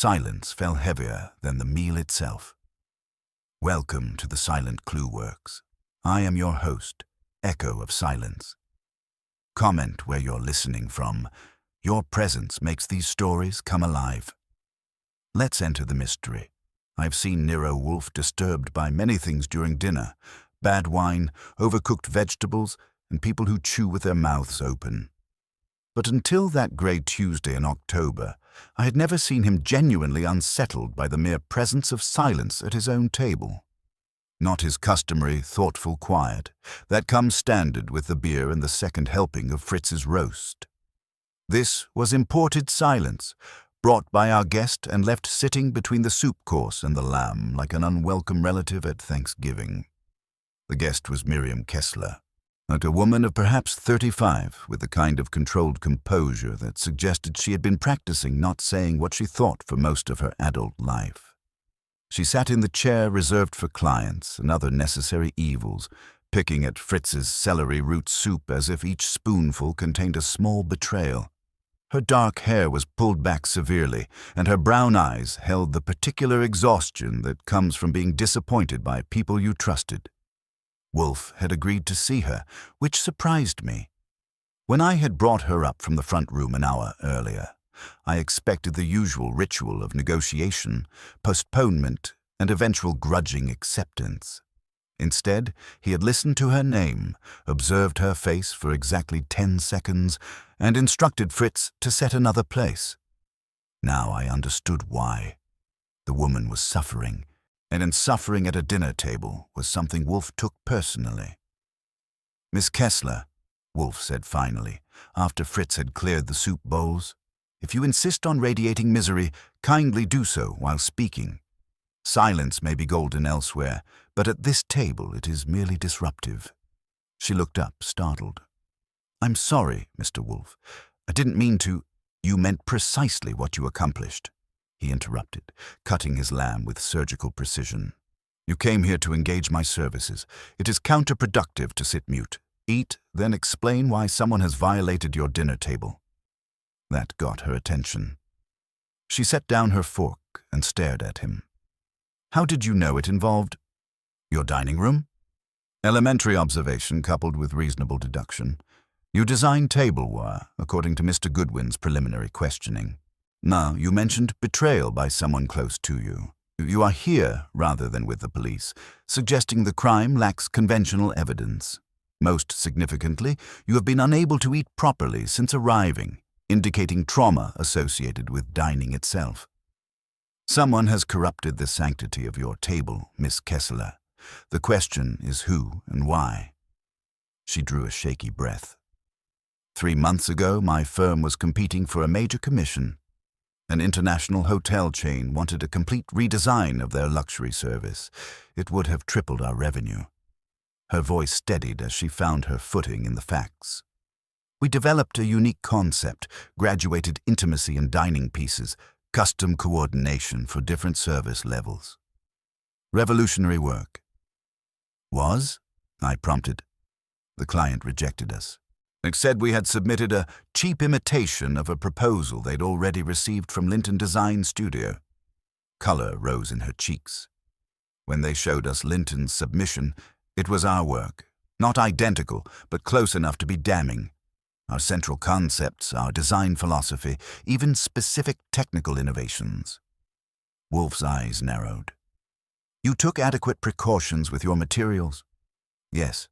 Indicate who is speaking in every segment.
Speaker 1: silence fell heavier than the meal itself. Welcome to the Silent Clue Works. I am your host, Echo of Silence. Comment where you're listening from. Your presence makes these stories come alive. Let's enter the mystery. I've seen Nero Wolfe disturbed by many things during dinner: bad wine, overcooked vegetables, and people who chew with their mouths open. But until that grey Tuesday in October, I had never seen him genuinely unsettled by the mere presence of silence at his own table. Not his customary, thoughtful quiet that comes standard with the beer and the second helping of Fritz's roast. This was imported silence, brought by our guest and left sitting between the soup course and the lamb like an unwelcome relative at Thanksgiving. The guest was Miriam Kessler, a woman of perhaps 35, with the kind of controlled composure that suggested she had been practicing not saying what she thought for most of her adult life. She sat in the chair reserved for clients and other necessary evils, picking at Fritz's celery root soup as if each spoonful contained a small betrayal. Her dark hair was pulled back severely, and her brown eyes held the particular exhaustion that comes from being disappointed by people you trusted. Wolfe had agreed to see her, which surprised me. When I had brought her up from the front room an hour earlier, I expected the usual ritual of negotiation, postponement, and eventual grudging acceptance. Instead, he had listened to her name, observed her face for exactly 10 seconds, and instructed Fritz to set another place. Now I understood why. The woman was suffering, and in suffering at a dinner table was something Wolfe took personally. "Miss Kessler," Wolfe said finally, after Fritz had cleared the soup bowls, "if you insist on radiating misery, kindly do so while speaking. Silence may be golden elsewhere, but at this table it is merely disruptive." She looked up, startled. "I'm sorry, Mr. Wolfe. I didn't mean to—" "You meant precisely what you accomplished," he interrupted, cutting his lamb with surgical precision. "You came here to engage my services. It is counterproductive to sit mute. Eat, then explain why someone has violated your dinner table." That got her attention. She set down her fork and stared at him. "How did you know it involved your dining room?" "Elementary observation coupled with reasonable deduction. You designed tableware, according to Mr. Goodwin's preliminary questioning. Now, you mentioned betrayal by someone close to you. You are here rather than with the police, suggesting the crime lacks conventional evidence. Most significantly, you have been unable to eat properly since arriving, indicating trauma associated with dining itself. Someone has corrupted the sanctity of your table, Miss Kessler. The question is who and why." She drew a shaky breath. 3 months ago, my firm was competing for a major commission. An international hotel chain wanted a complete redesign of their luxury service. It would have tripled our revenue. Her voice steadied as she found her footing in the facts. "We developed a unique concept, graduated intimacy and dining pieces, custom coordination for different service levels. Revolutionary work." "Was?" I prompted. The client rejected us. It said we had submitted a cheap imitation of a proposal they'd already received from Linton Design Studio. Color rose in her cheeks. When they showed us Linton's submission, it was our work, not identical, but close enough to be damning. Our central concepts, our design philosophy, even specific technical innovations. Wolfe's eyes narrowed. "You took adequate precautions with your materials?" "Yes.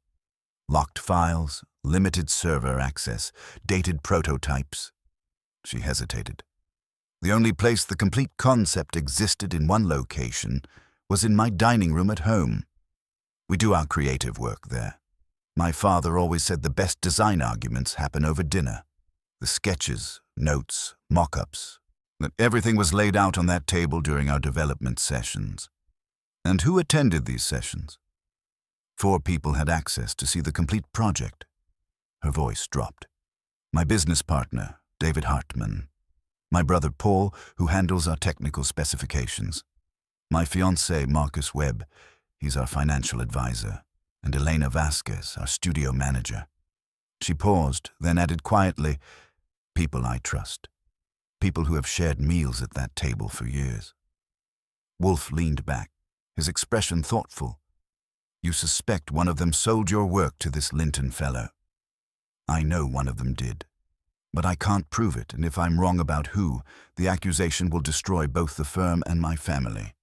Speaker 1: Locked files, limited server access, dated prototypes." She hesitated. "The only place the complete concept existed in one location was in my dining room at home. We do our creative work there. My father always said the best design arguments happen over dinner. The sketches, notes, mock-ups, that everything was laid out on that table during our development sessions." "And who attended these sessions?" 4 people had access to see the complete project." Her voice dropped. "My business partner, David Hartman. My brother Paul, who handles our technical specifications. My fiancé, Marcus Webb, he's our financial advisor. And Elena Vasquez, our studio manager." She paused, then added quietly, "People I trust." people who have shared meals at that table for years. Wolfe leaned back, his expression thoughtful. You suspect one of them sold your work to this Linton fellow. I know one of them did. But I can't prove it, and if I'm wrong about who, the accusation will destroy both the firm and my family.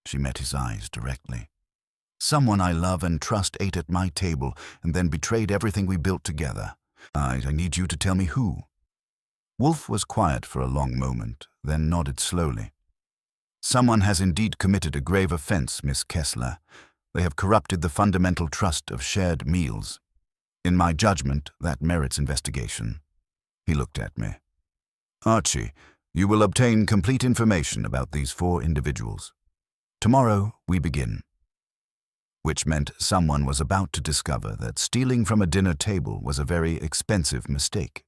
Speaker 1: She met his eyes directly. Someone I love and trust ate at my table and then betrayed everything we built together. I need you to tell me who. Wolfe was quiet for a long moment, then nodded slowly. Someone has indeed committed a grave offense, Miss Kessler. They have corrupted the fundamental trust of shared meals. In my judgment, that merits investigation. He looked at me. Archie, you will obtain complete information about these 4 individuals. Tomorrow we begin. Which meant someone was about to discover that stealing from a dinner table was a very expensive mistake.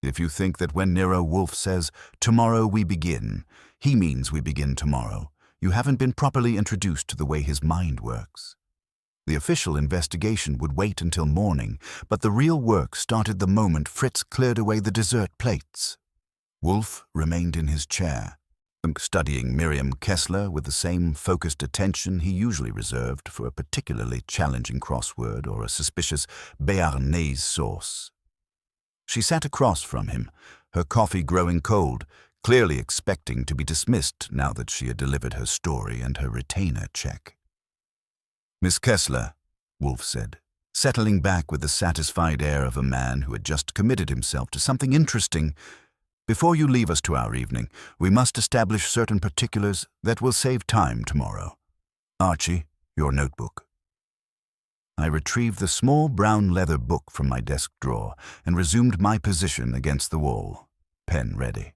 Speaker 1: If you think that when Nero Wolfe says, "Tomorrow we begin," he means we begin tomorrow, you haven't been properly introduced to the way his mind works. The official investigation would wait until morning, but the real work started the moment Fritz cleared away the dessert plates. Wolfe remained in his chair, studying Miriam Kessler with the same focused attention he usually reserved for a particularly challenging crossword or a suspicious béarnaise sauce. She sat across from him, her coffee growing cold, clearly expecting to be dismissed now that she had delivered her story and her retainer check. Miss Kessler, Wolfe said, settling back with the satisfied air of a man who had just committed himself to something interesting. Before you leave us to our evening, we must establish certain particulars that will save time tomorrow. Archie, your notebook. I retrieved the small brown leather book from my desk drawer and resumed my position against the wall, pen ready.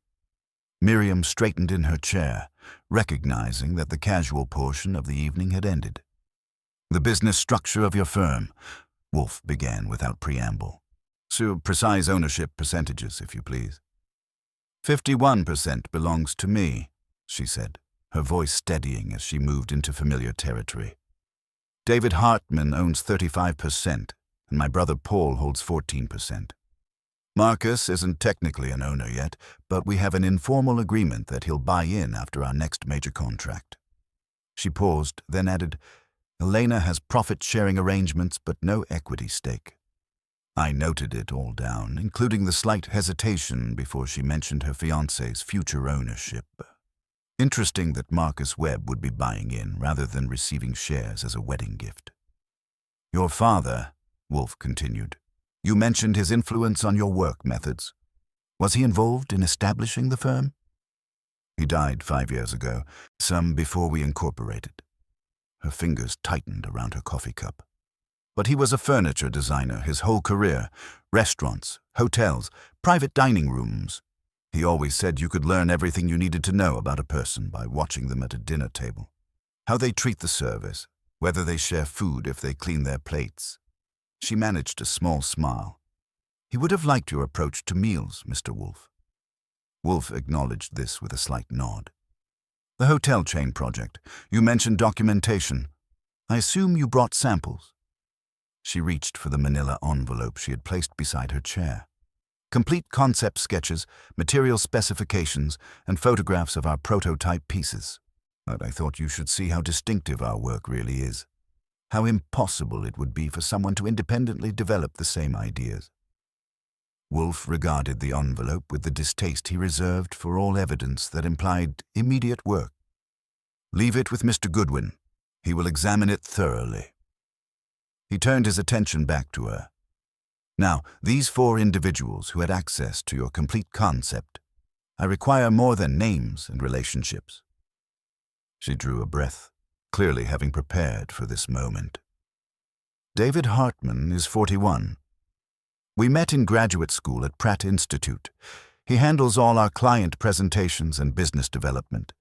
Speaker 1: Miriam straightened in her chair, recognizing that the casual portion of the evening had ended. The business structure of your firm, Wolfe began without preamble. So precise ownership percentages, if you please. 51% belongs to me, she said, her voice steadying as she moved into familiar territory. David Hartman owns 35%, and my brother Paul holds 14%. Marcus isn't technically an owner yet, but we have an informal agreement that he'll buy in after our next major contract. She paused, then added, Elena has profit-sharing arrangements but no equity stake. I noted it all down, including the slight hesitation before she mentioned her fiancé's future ownership. Interesting that Marcus Webb would be buying in rather than receiving shares as a wedding gift. Your father, Wolfe continued, you mentioned his influence on your work methods. Was he involved in establishing the firm? He died 5 years ago, some before we incorporated. Her fingers tightened around her coffee cup. But he was a furniture designer his whole career, restaurants, hotels, private dining rooms. He always said you could learn everything you needed to know about a person by watching them at a dinner table. How they treat the service, whether they share food if they clean their plates. She managed a small smile. He would have liked your approach to meals, Mr. Wolfe. Wolfe acknowledged this with a slight nod. The hotel chain project. You mentioned documentation. I assume you brought samples. She reached for the manila envelope she had placed beside her chair. Complete concept sketches, material specifications, and photographs of our prototype pieces. But I thought you should see how distinctive our work really is. How impossible it would be for someone to independently develop the same ideas. Wolfe regarded the envelope with the distaste he reserved for all evidence that implied immediate work. Leave it with Mr. Goodwin. He will examine it thoroughly. He turned his attention back to her. Now, these 4 individuals who had access to your complete concept, I require more than names and relationships. She drew a breath, clearly having prepared for this moment. David Hartman is 41. We met in graduate school at Pratt Institute. He handles all our client presentations and business development.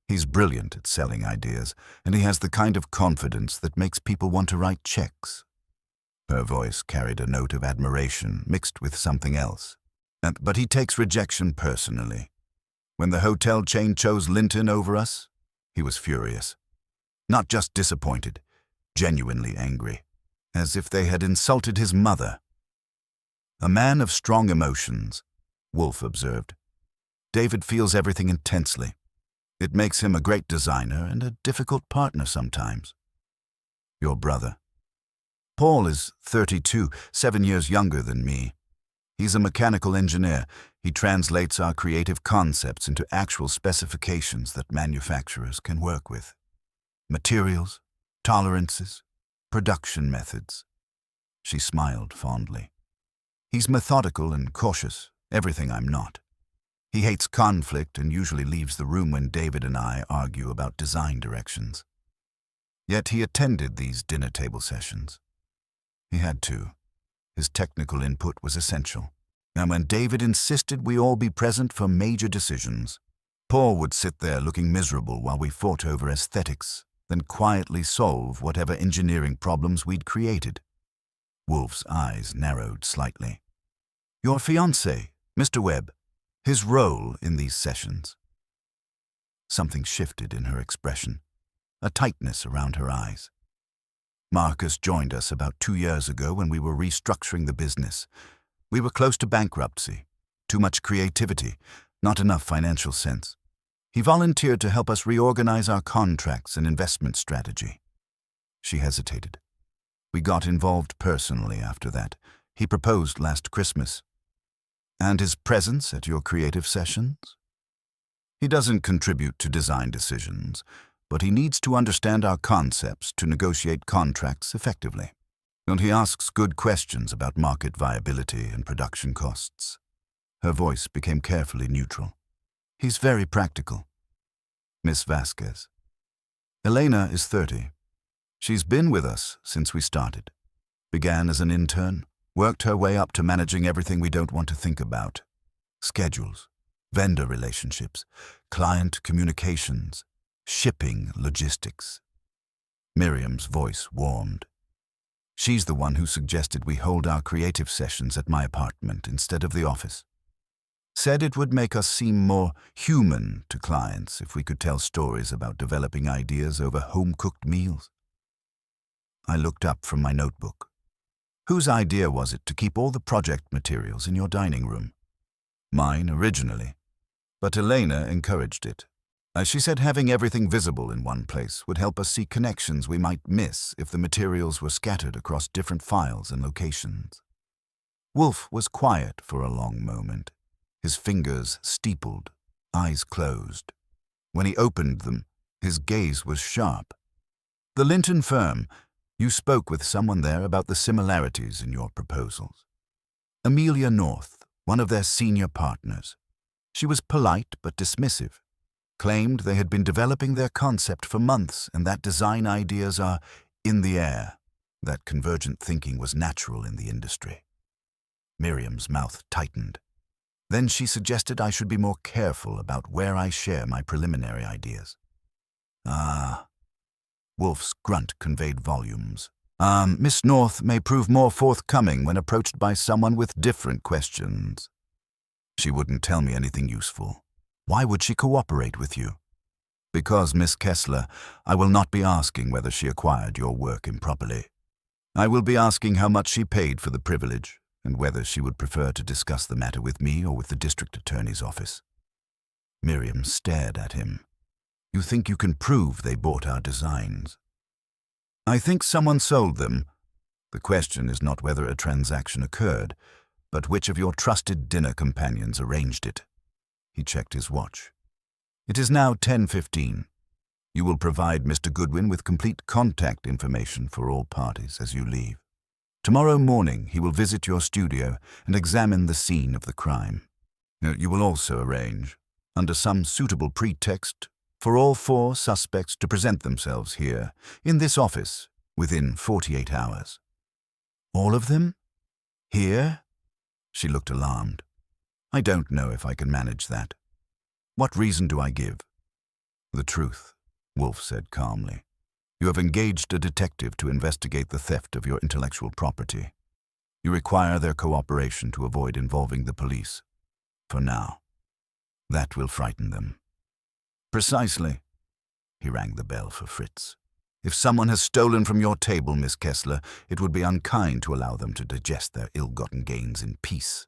Speaker 1: He's brilliant at selling ideas, and he has the kind of confidence that makes people want to write checks. Her voice carried a note of admiration mixed with something else. But he takes rejection personally. When the hotel chain chose Linton over us, he was furious. Not just disappointed, genuinely angry, as if they had insulted his mother. A man of strong emotions, Wolfe observed. David feels everything intensely. It makes him a great designer and a difficult partner sometimes. Your brother. Paul is 32, 7 years younger than me. He's a mechanical engineer. He translates our creative concepts into actual specifications that manufacturers can work with. Materials, tolerances, production methods. She smiled fondly. He's methodical and cautious, everything I'm not. He hates conflict and usually leaves the room when David and I argue about design directions. Yet he attended these dinner table sessions. He had to. His technical input was essential. And when David insisted we all be present for major decisions, Paul would sit there looking miserable while we fought over aesthetics, then quietly solve whatever engineering problems we'd created. Wolfe's eyes narrowed slightly. Your fiancé, Mr. Webb, his role in these sessions. Something shifted in her expression, a tightness around her eyes. Marcus joined us about 2 years ago when we were restructuring the business. We were close to bankruptcy, too much creativity, not enough financial sense. He volunteered to help us reorganize our contracts and investment strategy. She hesitated. We got involved personally after that. He proposed last Christmas. And his presence at your creative sessions? He doesn't contribute to design decisions, but he needs to understand our concepts to negotiate contracts effectively. And he asks good questions about market viability and production costs. Her voice became carefully neutral. He's very practical. Miss Vasquez. Elena is 30. She's been with us since we started. Began as an intern, worked her way up to managing everything we don't want to think about. Schedules, vendor relationships, client communications, shipping logistics. Miriam's voice warmed. She's the one who suggested we hold our creative sessions at my apartment instead of the office. Said it would make us seem more human to clients if we could tell stories about developing ideas over home-cooked meals. I looked up from my notebook. Whose idea was it to keep all the project materials in your dining room? Mine originally, but Elena encouraged it. She said having everything visible in one place would help us see connections we might miss if the materials were scattered across different files and locations. Wolfe was quiet for a long moment, his fingers steepled, eyes closed. When he opened them, his gaze was sharp. The Linton firm, you spoke with someone there about the similarities in your proposals. Amelia North, one of their senior partners. She was polite but dismissive. Claimed they had been developing their concept for months and that design ideas are in the air, that convergent thinking was natural in the industry. Miriam's mouth tightened. Then she suggested I should be more careful about where I share my preliminary ideas. Wolfe's grunt conveyed volumes. Miss North may prove more forthcoming when approached by someone with different questions. She wouldn't tell me anything useful. Why would she cooperate with you? Because, Miss Kessler, I will not be asking whether she acquired your work improperly. I will be asking how much she paid for the privilege, and whether she would prefer to discuss the matter with me or with the district attorney's office. Miriam stared at him. You think you can prove they bought our designs? I think someone sold them. The question is not whether a transaction occurred, but which of your trusted dinner companions arranged it. He checked his watch. It is now 10:15. You will provide Mr. Goodwin with complete contact information for all parties as you leave. Tomorrow morning he will visit your studio and examine the scene of the crime. You will also arrange, under some suitable pretext, for all 4 suspects to present themselves here, in this office, within 48 hours. All of them? Here? She looked alarmed. I don't know if I can manage that. What reason do I give? The truth, Wolfe said calmly. You have engaged a detective to investigate the theft of your intellectual property. You require their cooperation to avoid involving the police. For now. That will frighten them. Precisely. He rang the bell for Fritz. If someone has stolen from your table, Miss Kessler, it would be unkind to allow them to digest their ill-gotten gains in peace.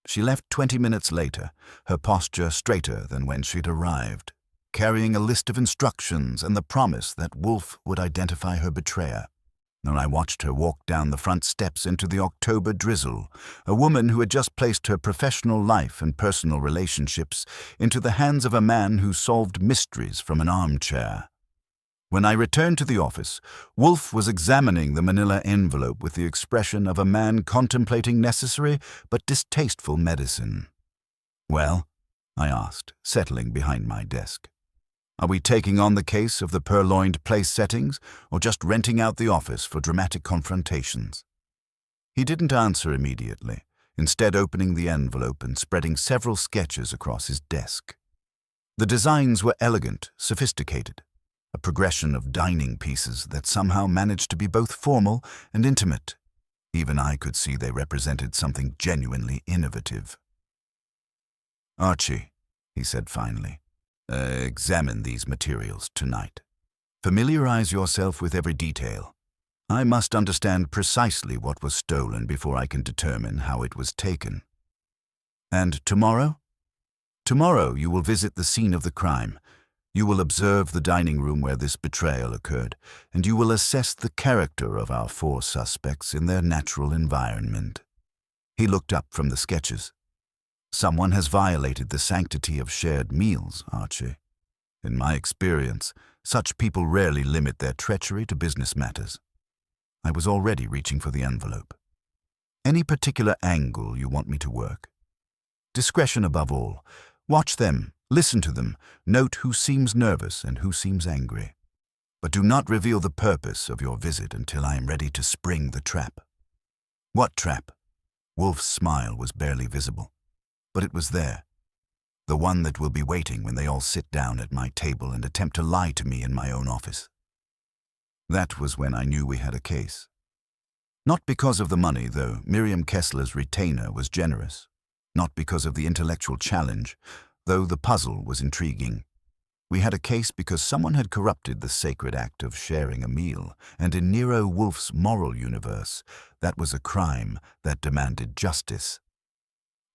Speaker 1: She left 20 minutes later, her posture straighter than when she'd arrived, carrying a list of instructions and the promise that Wolfe would identify her betrayer. And I watched her walk down the front steps into the October drizzle, a woman who had just placed her professional life and personal relationships into the hands of a man who solved mysteries from an armchair. When I returned to the office, Wolfe was examining the manila envelope with the expression of a man contemplating necessary but distasteful medicine. "Well?" I asked, settling behind my desk. "Are we taking on the case of the purloined place settings, or just renting out the office for dramatic confrontations?" He didn't answer immediately, instead opening the envelope and spreading several sketches across his desk. The designs were elegant, sophisticated, a progression of dining pieces that somehow managed to be both formal and intimate. Even I could see they represented something genuinely innovative. "Archie," he said finally, "examine these materials tonight. Familiarize yourself with every detail. I must understand precisely what was stolen before I can determine how it was taken. And tomorrow? Tomorrow you will visit the scene of the crime. You will observe the dining room where this betrayal occurred, and you will assess the character of our 4 suspects in their natural environment." He looked up from the sketches. "Someone has violated the sanctity of shared meals, Archie. In my experience, such people rarely limit their treachery to business matters." I was already reaching for the envelope. "Any particular angle you want me to work?" "Discretion above all. Watch them, listen to them, note who seems nervous and who seems angry. But do not reveal the purpose of your visit until I am ready to spring the trap." "What trap?" Wolfe's smile was barely visible, but it was there. The one that will be waiting when they all sit down at my table and attempt to lie to me in my own office. That was when I knew we had a case. Not because of the money, though Miriam Kessler's retainer was generous. Not because of the intellectual challenge, though the puzzle was intriguing. We had a case because someone had corrupted the sacred act of sharing a meal, and in Nero Wolfe's moral universe, that was a crime that demanded justice.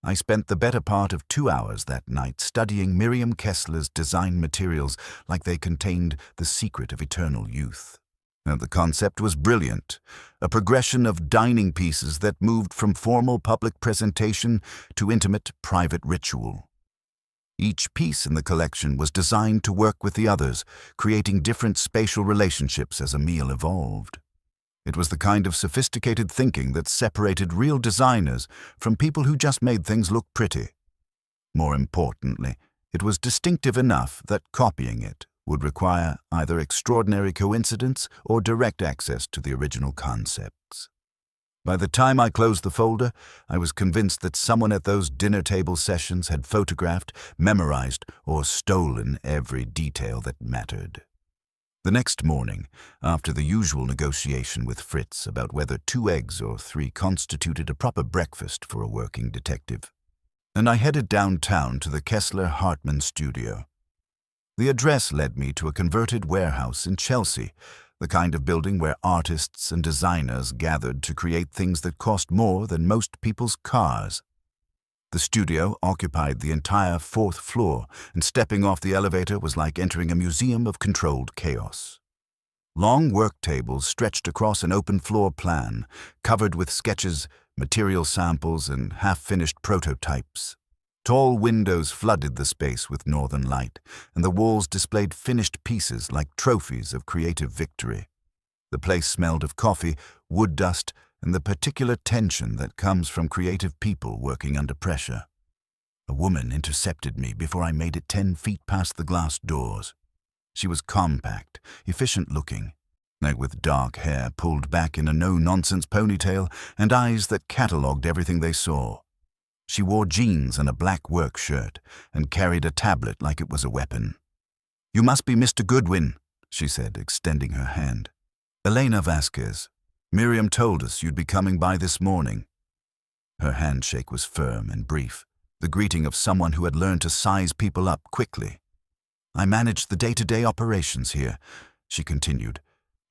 Speaker 1: I spent the better part of 2 hours that night studying Miriam Kessler's design materials like they contained the secret of eternal youth. The concept was brilliant, a progression of dining pieces that moved from formal public presentation to intimate private ritual. Each piece in the collection was designed to work with the others, creating different spatial relationships as a meal evolved. It was the kind of sophisticated thinking that separated real designers from people who just made things look pretty. More importantly, it was distinctive enough that copying it would require either extraordinary coincidence or direct access to the original concepts. By the time I closed the folder, I was convinced that someone at those dinner table sessions had photographed, memorized, or stolen every detail that mattered. The next morning, after the usual negotiation with Fritz about whether 2 eggs or 3 constituted a proper breakfast for a working detective, and I headed downtown to the Kessler-Hartman studio. The address led me to a converted warehouse in Chelsea, the kind of building where artists and designers gathered to create things that cost more than most people's cars. The studio occupied the entire 4th floor, and stepping off the elevator was like entering a museum of controlled chaos. Long work tables stretched across an open floor plan, covered with sketches, material samples, and half-finished prototypes. Tall windows flooded the space with northern light, and the walls displayed finished pieces like trophies of creative victory. The place smelled of coffee, wood dust, and the particular tension that comes from creative people working under pressure. A woman intercepted me before I made it 10 feet past the glass doors. She was compact, efficient-looking, with dark hair pulled back in a no-nonsense ponytail and eyes that catalogued everything they saw. She wore jeans and a black work shirt and carried a tablet like it was a weapon. "You must be Mr. Goodwin," she said, extending her hand. "Elena Vasquez. Miriam told us you'd be coming by this morning." Her handshake was firm and brief, the greeting of someone who had learned to size people up quickly. "I manage the day-to-day operations here," she continued.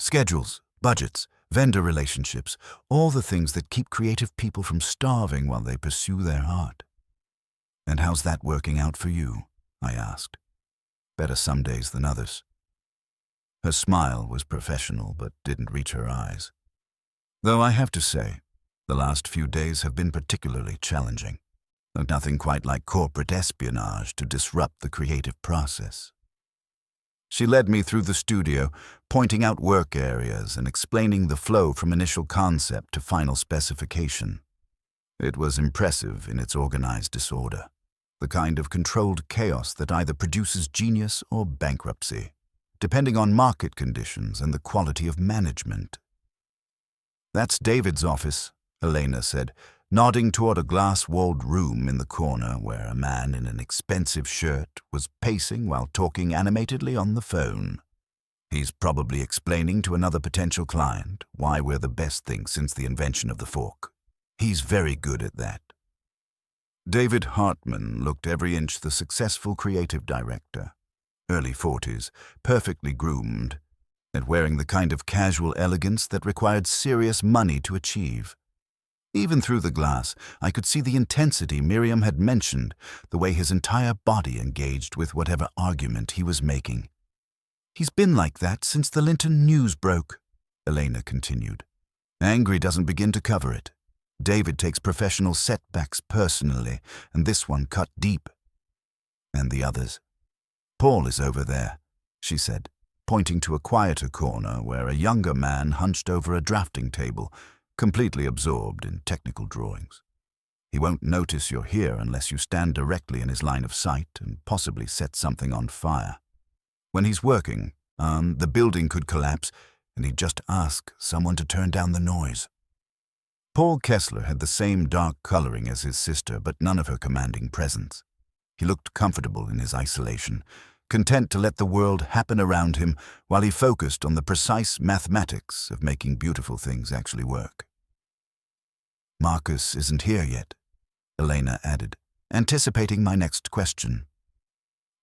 Speaker 1: "Schedules, budgets, vendor relationships, all the things that keep creative people from starving while they pursue their art." "And how's that working out for you?" I asked. "Better some days than others." Her smile was professional but didn't reach her eyes. Though I have to say, the last few days have been particularly challenging. Nothing quite like corporate espionage to disrupt the creative process. She led me through the studio, pointing out work areas and explaining the flow from initial concept to final specification. It was impressive in its organized disorder, the kind of controlled chaos that either produces genius or bankruptcy, depending on market conditions and the quality of management. "That's David's office," Elena said, nodding toward a glass-walled room in the corner where a man in an expensive shirt was pacing while talking animatedly on the phone. "He's probably explaining to another potential client why we're the best thing since the invention of the fork. He's very good at that." David Hartman looked every inch the successful creative director, early 40s, perfectly groomed, and wearing the kind of casual elegance that required serious money to achieve. Even through the glass, I could see the intensity Miriam had mentioned, the way his entire body engaged with whatever argument he was making. "He's been like that since the Linton news broke," Elena continued. "Angry doesn't begin to cover it. David takes professional setbacks personally, and this one cut deep." "And the others?" "Paul is over there," she said, pointing to a quieter corner where a younger man hunched over a drafting table, completely absorbed in technical drawings. "He won't notice you're here unless you stand directly in his line of sight and possibly set something on fire. When he's working, the building could collapse, and he'd just ask someone to turn down the noise." Paul Kessler had the same dark coloring as his sister, but none of her commanding presence. He looked comfortable in his isolation, content to let the world happen around him while he focused on the precise mathematics of making beautiful things actually work. "Marcus isn't here yet," Elena added, anticipating my next question.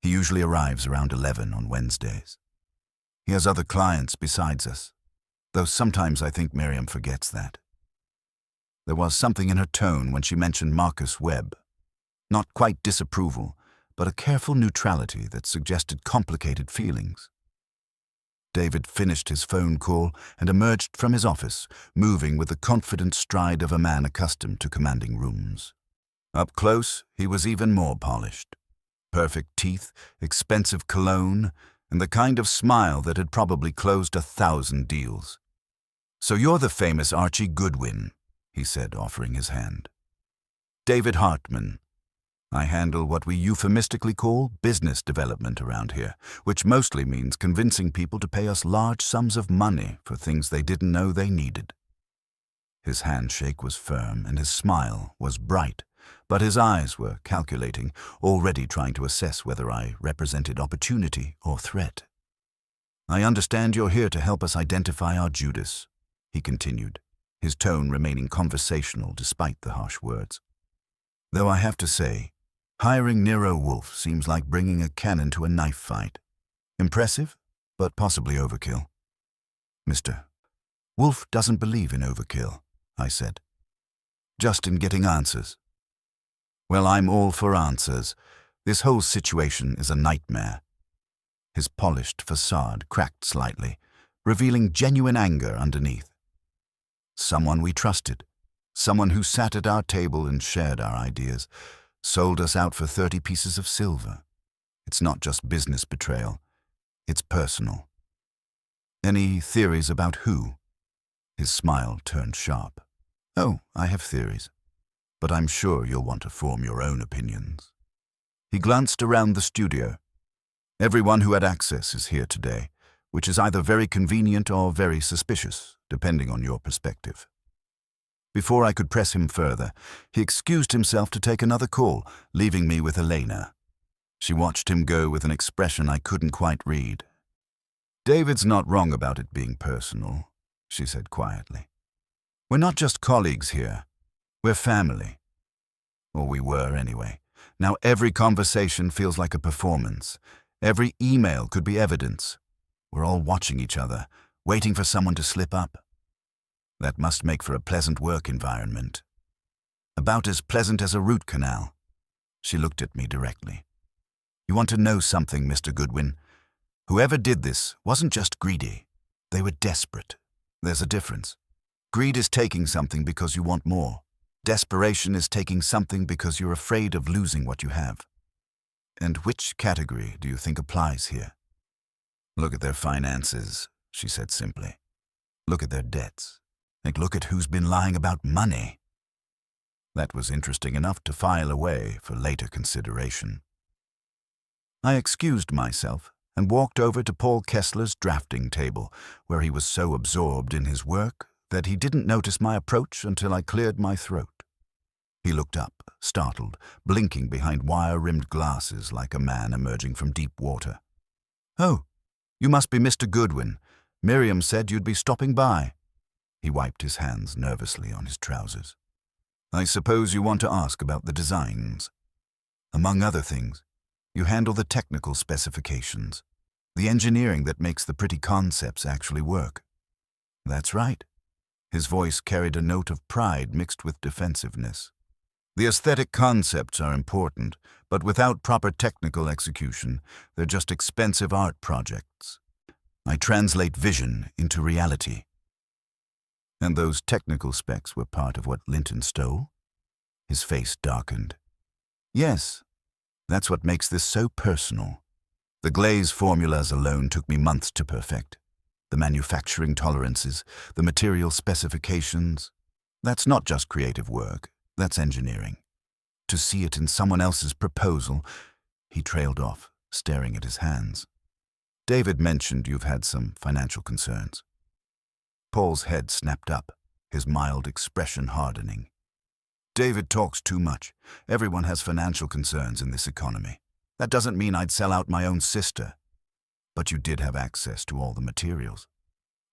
Speaker 1: "He usually arrives around 11 on Wednesdays. He has other clients besides us, though sometimes I think Miriam forgets that." There was something in her tone when she mentioned Marcus Webb. Not quite disapproval, but a careful neutrality that suggested complicated feelings. David finished his phone call and emerged from his office, moving with the confident stride of a man accustomed to commanding rooms. Up close, he was even more polished. Perfect teeth, expensive cologne, and the kind of smile that had probably closed 1,000 deals. "So you're the famous Archie Goodwin," he said, offering his hand. "David Hartman. I handle what we euphemistically call business development around here, which mostly means convincing people to pay us large sums of money for things they didn't know they needed." His handshake was firm and his smile was bright, but his eyes were calculating, already trying to assess whether I represented opportunity or threat. "I understand you're here to help us identify our Judas," he continued, his tone remaining conversational despite the harsh words. "Though I have to say, hiring Nero Wolfe seems like bringing a cannon to a knife fight. Impressive, but possibly overkill." "Mr. Wolfe doesn't believe in overkill," I said. "Just in getting answers." "Well, I'm all for answers. This whole situation is a nightmare." His polished facade cracked slightly, revealing genuine anger underneath. "Someone we trusted, someone who sat at our table and shared our ideas, sold us out for 30 pieces of silver. It's not just business betrayal, it's personal." "Any theories about who?" His smile turned sharp. "Oh, I have theories, but I'm sure you'll want to form your own opinions." He glanced around the studio. "Everyone who had access is here today, which is either very convenient or very suspicious, depending on your perspective." Before I could press him further, he excused himself to take another call, leaving me with Elena. She watched him go with an expression I couldn't quite read. "David's not wrong about it being personal," she said quietly. "We're not just colleagues here. We're family. Or we were, anyway. Now every conversation feels like a performance. Every email could be evidence. We're all watching each other, waiting for someone to slip up. That must make for a pleasant work environment. About as pleasant as a root canal." She looked at me directly. You want to know something, Mr. Goodwin? Whoever did this wasn't just greedy. They were desperate. There's a difference. Greed is taking something because you want more. Desperation is taking something because you're afraid of losing what you have. And which category do you think applies here? Look at their finances, she said simply. Look at their debts. And look at who's been lying about money. That was interesting enough to file away for later consideration. I excused myself and walked over to Paul Kessler's drafting table, where he was so absorbed in his work that he didn't notice my approach until I cleared my throat. He looked up, startled, blinking behind wire-rimmed glasses like a man emerging from deep water. "Oh, you must be Mr. Goodwin. Miriam said you'd be stopping by." He wiped his hands nervously on his trousers. "I suppose you want to ask about the designs. Among other things, you handle the technical specifications, the engineering that makes the pretty concepts actually work." "That's right." His voice carried a note of pride mixed with defensiveness. "The aesthetic concepts are important, but without proper technical execution, they're just expensive art projects. I translate vision into reality." "And those technical specs were part of what Linton stole?" His face darkened. "Yes. That's what makes this so personal. The glaze formulas alone took me months to perfect. The manufacturing tolerances, the material specifications. That's not just creative work, that's engineering. To see it in someone else's proposal..." He trailed off, staring at his hands. "David mentioned you've had some financial concerns." Paul's head snapped up, his mild expression hardening. "David talks too much. Everyone has financial concerns in this economy. That doesn't mean I'd sell out my own sister. But you did have access to all the materials.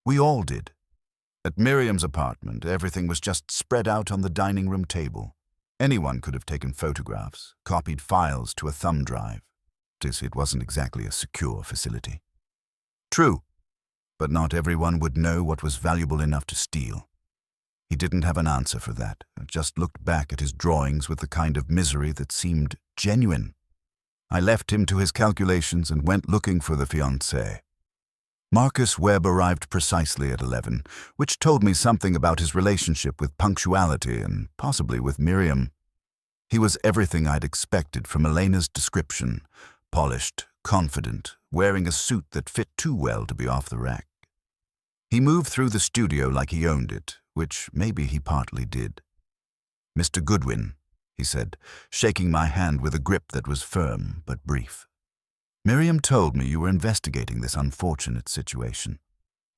Speaker 1: We all did. At Miriam's apartment, everything was just spread out on the dining room table. Anyone could have taken photographs, copied files to a thumb drive. It wasn't exactly a secure facility." "True, but not everyone would know what was valuable enough to steal." He didn't have an answer for that, just looked back at his drawings with the kind of misery that seemed genuine. I left him to his calculations and went looking for the fiancée. Marcus Webb arrived precisely at 11, which told me something about his relationship with punctuality and possibly with Miriam. He was everything I'd expected from Elena's description: polished, confident, wearing a suit that fit too well to be off the rack. He moved through the studio like he owned it, which maybe he partly did. "Mr. Goodwin," he said, shaking my hand with a grip that was firm but brief. "Miriam told me you were investigating this unfortunate situation.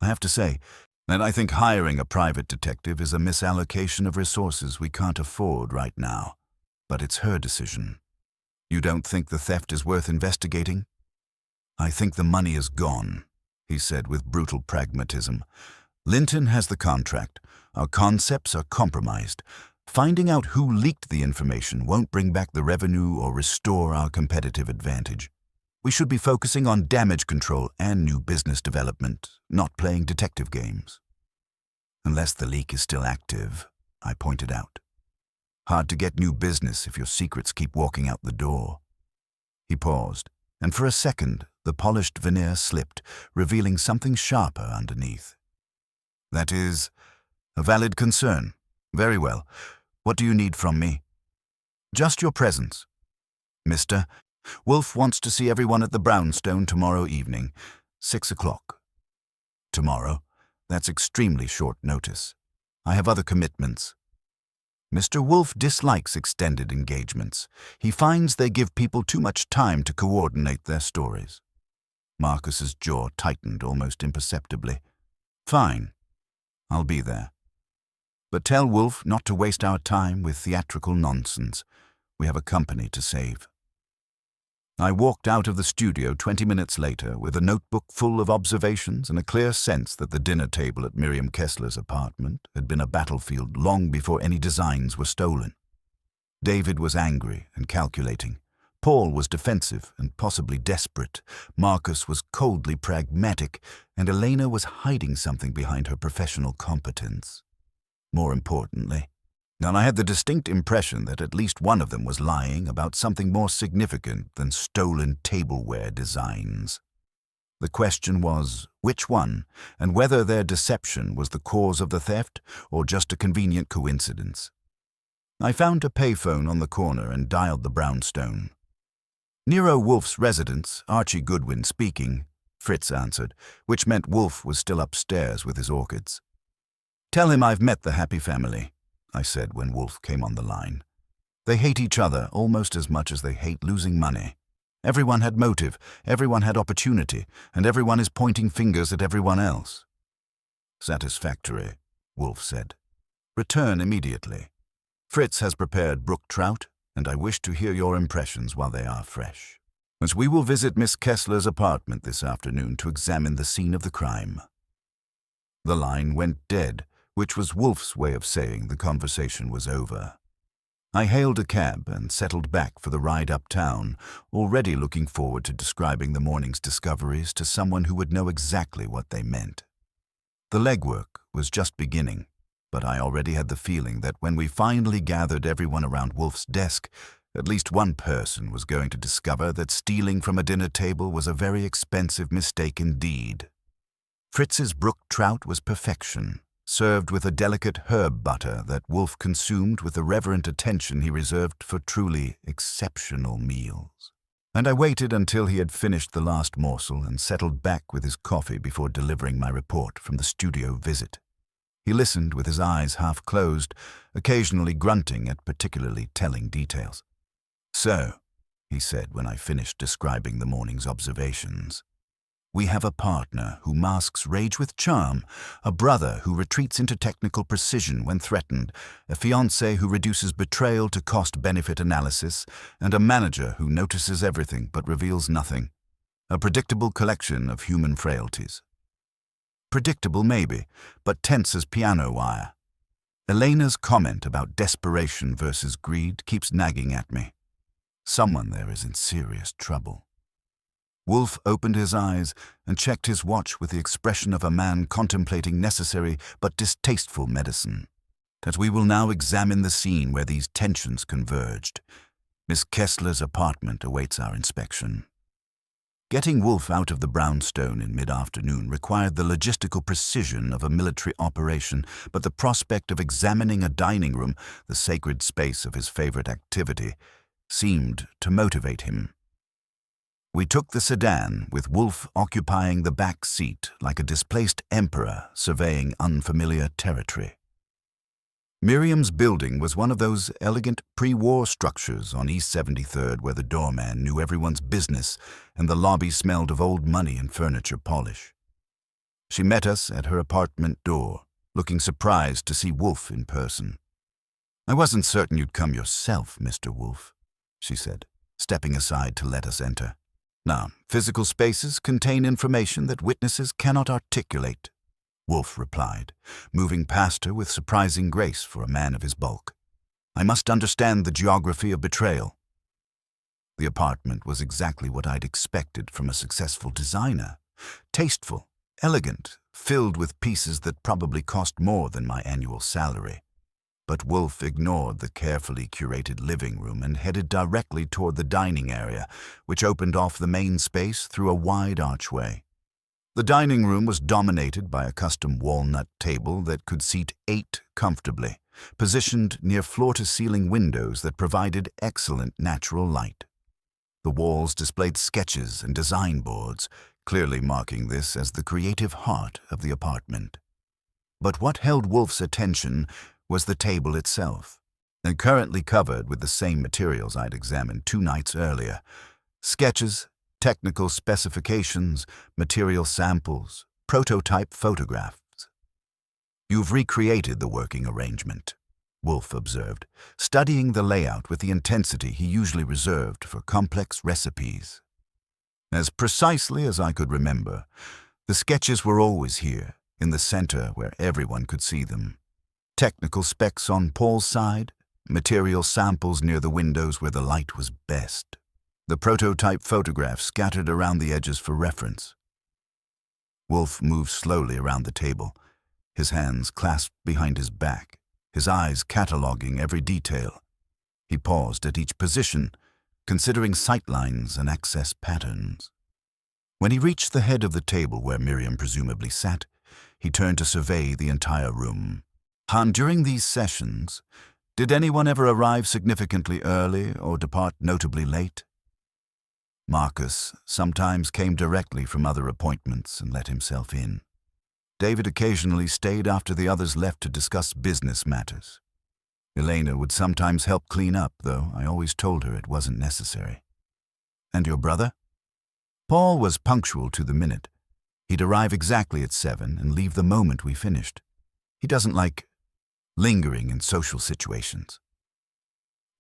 Speaker 1: I have to say that I think hiring a private detective is a misallocation of resources we can't afford right now. But it's her decision. You don't think the theft is worth investigating?" "I think the money is gone," he said with brutal pragmatism. "Linton has the contract. Our concepts are compromised. Finding out who leaked the information won't bring back the revenue or restore our competitive advantage. We should be focusing on damage control and new business development, not playing detective games." "Unless the leak is still active," I pointed out. "Hard to get new business if your secrets keep walking out the door." He paused, and for a second the polished veneer slipped, revealing something sharper underneath. "That is a valid concern. Very well. What do you need from me?" "Just your presence. Mr. Wolfe wants to see everyone at the Brownstone tomorrow evening, 6 o'clock. "Tomorrow? That's extremely short notice. I have other commitments." "Mr. Wolfe dislikes extended engagements. He finds they give people too much time to coordinate their stories." Marcus's jaw tightened almost imperceptibly. "Fine. I'll be there. But tell Wolfe not to waste our time with theatrical nonsense. We have a company to save." I walked out of the studio 20 minutes later with a notebook full of observations and a clear sense that the dinner table at Miriam Kessler's apartment had been a battlefield long before any designs were stolen. David was angry and calculating. Paul was defensive and possibly desperate. Marcus was coldly pragmatic, and Elena was hiding something behind her professional competence. More importantly, and I had the distinct impression that at least one of them was lying about something more significant than stolen tableware designs. The question was, which one, and whether their deception was the cause of the theft or just a convenient coincidence. I found a payphone on the corner and dialed the brownstone. "Nero Wolfe's residence, Archie Goodwin speaking," Fritz answered, which meant Wolfe was still upstairs with his orchids. "Tell him I've met the happy family," I said when Wolfe came on the line. "They hate each other almost as much as they hate losing money. Everyone had motive, everyone had opportunity, and everyone is pointing fingers at everyone else." "Satisfactory," Wolfe said. "Return immediately. Fritz has prepared brook trout, and I wish to hear your impressions while they are fresh, as we will visit Miss Kessler's apartment this afternoon to examine the scene of the crime." The line went dead, which was Wolfe's way of saying the conversation was over. I hailed a cab and settled back for the ride uptown, already looking forward to describing the morning's discoveries to someone who would know exactly what they meant. The legwork was just beginning, but I already had the feeling that when we finally gathered everyone around Wolfe's desk, at least one person was going to discover that stealing from a dinner table was a very expensive mistake indeed. Fritz's brook trout was perfection, served with a delicate herb butter that Wolfe consumed with the reverent attention he reserved for truly exceptional meals. And I waited until he had finished the last morsel and settled back with his coffee before delivering my report from the studio visit. He listened with his eyes half closed, occasionally grunting at particularly telling details. "So," he said when I finished describing the morning's observations, "we have a partner who masks rage with charm, a brother who retreats into technical precision when threatened, a fiancé who reduces betrayal to cost-benefit analysis, and a manager who notices everything but reveals nothing. A predictable collection of human frailties." Predictable maybe, but tense as piano wire. Elena's comment about desperation versus greed keeps nagging at me. Someone there is in serious trouble. Wolfe opened his eyes and checked his watch with the expression of a man contemplating necessary but distasteful medicine. "That we will now examine the scene where these tensions converged. Miss Kessler's apartment awaits our inspection." Getting Wolfe out of the brownstone in mid-afternoon required the logistical precision of a military operation, but the prospect of examining a dining room, the sacred space of his favorite activity, seemed to motivate him. We took the sedan, with Wolfe occupying the back seat like a displaced emperor surveying unfamiliar territory. Miriam's building was one of those elegant pre-war structures on East 73rd where the doorman knew everyone's business and the lobby smelled of old money and furniture polish. She met us at her apartment door, looking surprised to see Wolfe in person. "I wasn't certain you'd come yourself, Mr. Wolfe," she said, stepping aside to let us enter. "Now, physical spaces contain information that witnesses cannot articulate," Wolfe replied, moving past her with surprising grace for a man of his bulk. "I must understand the geography of betrayal." The apartment was exactly what I'd expected from a successful designer. Tasteful, elegant, filled with pieces that probably cost more than my annual salary. But Wolfe ignored the carefully curated living room and headed directly toward the dining area, which opened off the main space through a wide archway. The dining room was dominated by a custom walnut table that could seat 8 comfortably, positioned near floor-to-ceiling windows that provided excellent natural light. The walls displayed sketches and design boards, clearly marking this as the creative heart of the apartment. But what held Wolfe's attention was the table itself, and currently covered with the same materials I'd examined 2 nights earlier. Sketches, technical specifications, material samples, prototype photographs. "You've recreated the working arrangement," Wolfe observed, studying the layout with the intensity he usually reserved for complex recipes. "As precisely as I could remember. The sketches were always here, in the center where everyone could see them. Technical specs on Paul's side, material samples near the windows where the light was best. The prototype photographs scattered around the edges for reference." Wolfe moved slowly around the table, his hands clasped behind his back, his eyes cataloguing every detail. He paused at each position, considering sightlines and access patterns. When he reached the head of the table where Miriam presumably sat, he turned to survey the entire room. Han, during these sessions, did anyone ever arrive significantly early or depart notably late? Marcus sometimes came directly from other appointments and let himself in. David occasionally stayed after the others left to discuss business matters. Elena would sometimes help clean up, though I always told her it wasn't necessary. And your brother? Paul was punctual to the minute. He'd arrive exactly at 7 and leave the moment we finished. He doesn't like lingering in social situations.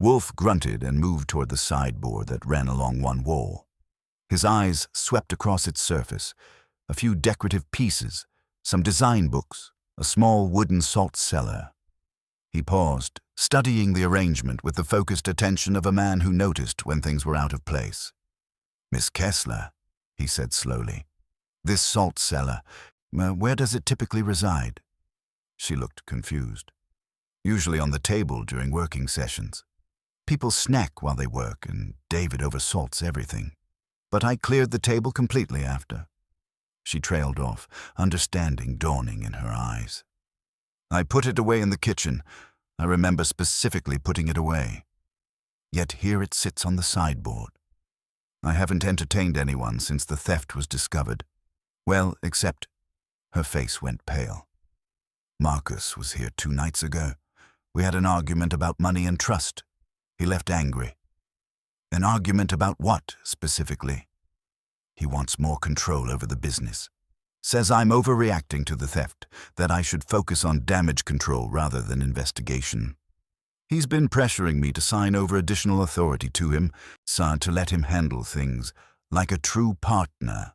Speaker 1: Wolfe grunted and moved toward the sideboard that ran along one wall. His eyes swept across its surface, a few decorative pieces, some design books, a small wooden salt cellar. He paused, studying the arrangement with the focused attention of a man who noticed when things were out of place. "Miss Kessler," he said slowly, "this salt cellar, where does it typically reside?" She looked confused. "Usually on the table during working sessions. People snack while they work, and David oversalts everything. But I cleared the table completely after." She trailed off, understanding dawning in her eyes. "I put it away in the kitchen. I remember specifically putting it away. Yet here it sits on the sideboard. I haven't entertained anyone since the theft was discovered. Well, except..." Her face went pale. "Marcus was here 2 nights ago. We had an argument about money and trust. He left angry." "An argument about what, specifically?" "He wants more control over the business. Says I'm overreacting to the theft, that I should focus on damage control rather than investigation. He's been pressuring me to sign over additional authority to him, to let him handle things like a true partner."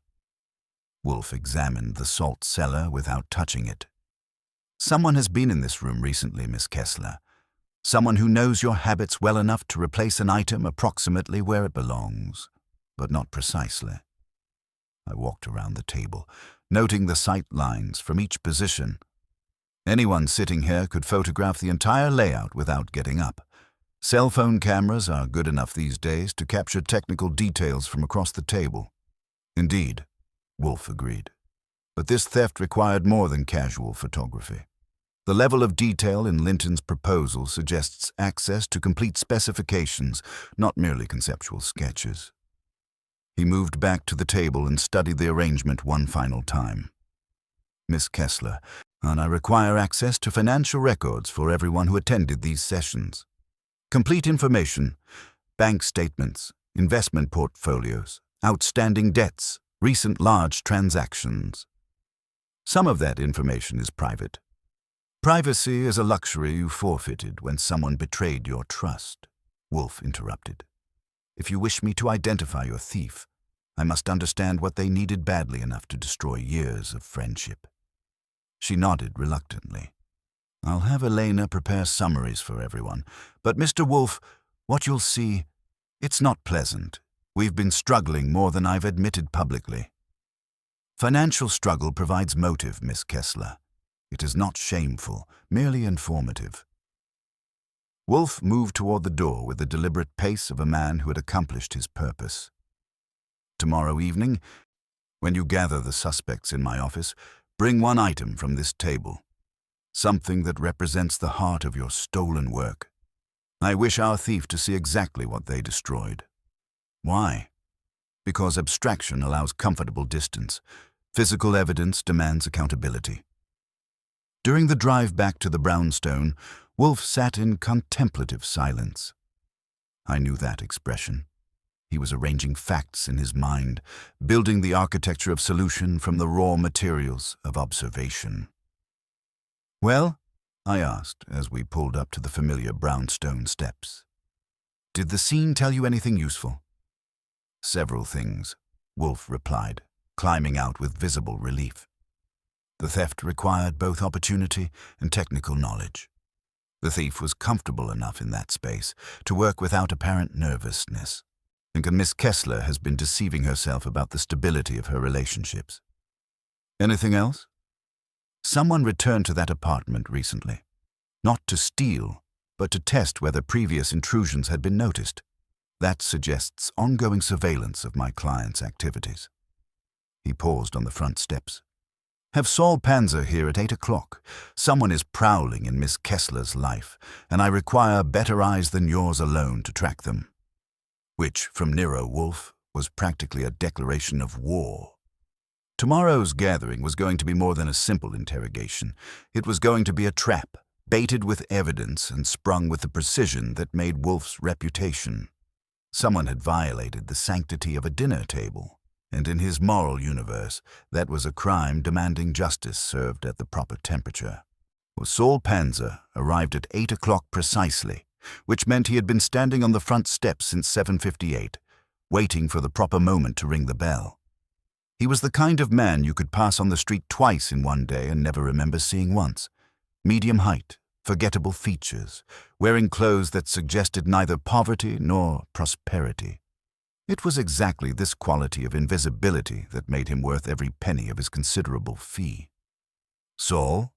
Speaker 1: Wolfe examined the salt cellar without touching it. "Someone has been in this room recently, Miss Kessler. Someone who knows your habits well enough to replace an item approximately where it belongs, but not precisely." I walked around the table, noting the sight lines from each position. Anyone sitting here could photograph the entire layout without getting up. Cell phone cameras are good enough these days to capture technical details from across the table. "Indeed," Wolfe agreed. "But this theft required more than casual photography. The level of detail in Linton's proposal suggests access to complete specifications, not merely conceptual sketches." He moved back to the table and studied the arrangement one final time. "Miss Kessler, and I require access to financial records for everyone who attended these sessions. Complete information, bank statements, investment portfolios, outstanding debts, recent large transactions. Some of that information is private. Privacy is a luxury you forfeited when someone betrayed your trust," Wolfe interrupted. "If you wish me to identify your thief, I must understand what they needed badly enough to destroy years of friendship." She nodded reluctantly. "I'll have Elena prepare summaries for everyone. But Mr. Wolfe, what you'll see, it's not pleasant. We've been struggling more than I've admitted publicly. Financial struggle provides motive, Miss Kessler. It is not shameful, merely informative." Wolfe moved toward the door with the deliberate pace of a man who had accomplished his purpose. "Tomorrow evening, when you gather the suspects in my office, bring one item from this table. Something that represents the heart of your stolen work. I wish our thief to see exactly what they destroyed." "Why?" "Because abstraction allows comfortable distance. Physical evidence demands accountability." During the drive back to the brownstone, Wolfe sat in contemplative silence. I knew that expression. He was arranging facts in his mind, building the architecture of solution from the raw materials of observation. "Well?" I asked as we pulled up to the familiar brownstone steps. "Did the scene tell you anything useful?" "Several things," Wolfe replied, climbing out with visible relief. The theft required both opportunity and technical knowledge. The thief was comfortable enough in that space to work without apparent nervousness. And Miss Kessler has been deceiving herself about the stability of her relationships. "Anything else?" "Someone returned to that apartment recently. Not to steal, but to test whether previous intrusions had been noticed. That suggests ongoing surveillance of my client's activities. He paused on the front steps. Have Saul Panzer here at 8 o'clock. Someone is prowling in Miss Kessler's life, and I require better eyes than yours alone to track them. Which, from Nero Wolfe, was practically a declaration of war. Tomorrow's gathering was going to be more than a simple interrogation. It was going to be a trap, baited with evidence and sprung with the precision that made Wolfe's reputation. Someone had violated the sanctity of a dinner table, and in his moral universe, that was a crime demanding justice served at the proper temperature. Well, Saul Panzer arrived at 8 o'clock precisely, which meant he had been standing on the front steps since 7:58, waiting for the proper moment to ring the bell. He was the kind of man you could pass on the street twice in one day and never remember seeing once. Medium height, forgettable features, wearing clothes that suggested neither poverty nor prosperity. It was exactly this quality of invisibility that made him worth every penny of his considerable fee. "Saul,"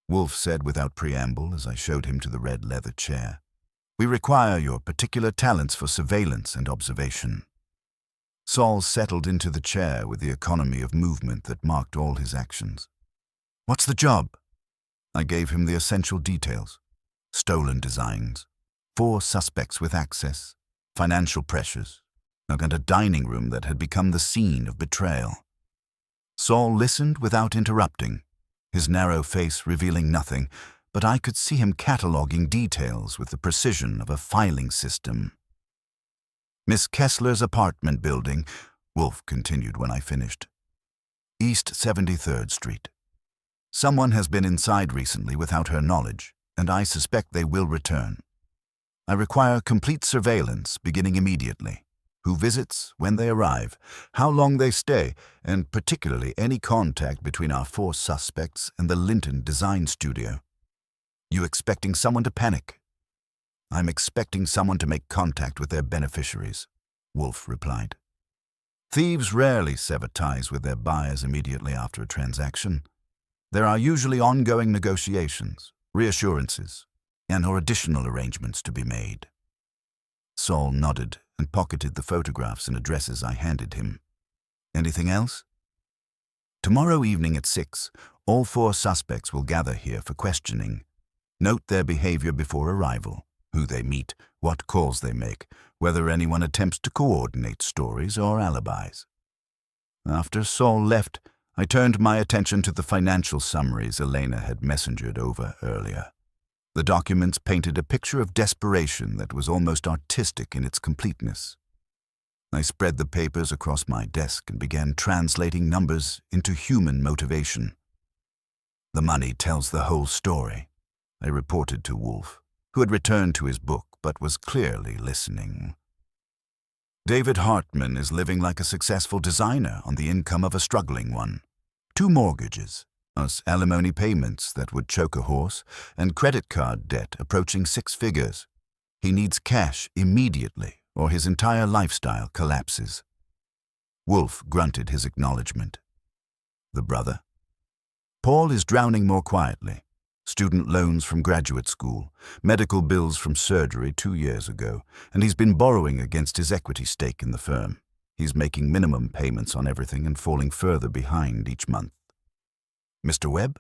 Speaker 1: Wolfe said without preamble as I showed him to the red leather chair, "we require your particular talents for surveillance and observation." Saul settled into the chair with the economy of movement that marked all his actions. "What's the job?" I gave him the essential details. Stolen designs, 4 suspects with access, financial pressures, and a dining room that had become the scene of betrayal. Saul listened without interrupting, his narrow face revealing nothing, but I could see him cataloging details with the precision of a filing system. "Miss Kessler's apartment building," Wolfe continued when I finished. "East 73rd Street. Someone has been inside recently without her knowledge, and I suspect they will return. I require complete surveillance beginning immediately. Who visits, when they arrive, how long they stay, and particularly any contact between our 4 suspects and the Linton Design Studio. You expecting someone to panic?" "I'm expecting someone to make contact with their beneficiaries," Wolfe replied. Thieves rarely sever ties with their buyers immediately after a transaction. There are usually ongoing negotiations, reassurances, and/or additional arrangements to be made. Saul nodded and pocketed the photographs and addresses I handed him. "Anything else?" "Tomorrow evening at 6, all 4 suspects will gather here for questioning. Note their behavior before arrival, who they meet, what calls they make, whether anyone attempts to coordinate stories or alibis." After Saul left, I turned my attention to the financial summaries Elena had messengered over earlier. The documents painted a picture of desperation that was almost artistic in its completeness. I spread the papers across my desk and began translating numbers into human motivation. "The money tells the whole story," I reported to Wolfe, who had returned to his book but was clearly listening. "David Hartman is living like a successful designer on the income of a struggling one. 2 mortgages, us alimony payments that would choke a horse, and credit card debt approaching 6 figures. He needs cash immediately, or his entire lifestyle collapses." Wolfe grunted his acknowledgement. "The brother?" "Paul is drowning more quietly. Student loans from graduate school, medical bills from surgery 2 years ago, and he's been borrowing against his equity stake in the firm. He's making minimum payments on everything and falling further behind each month." "Mr. Webb?"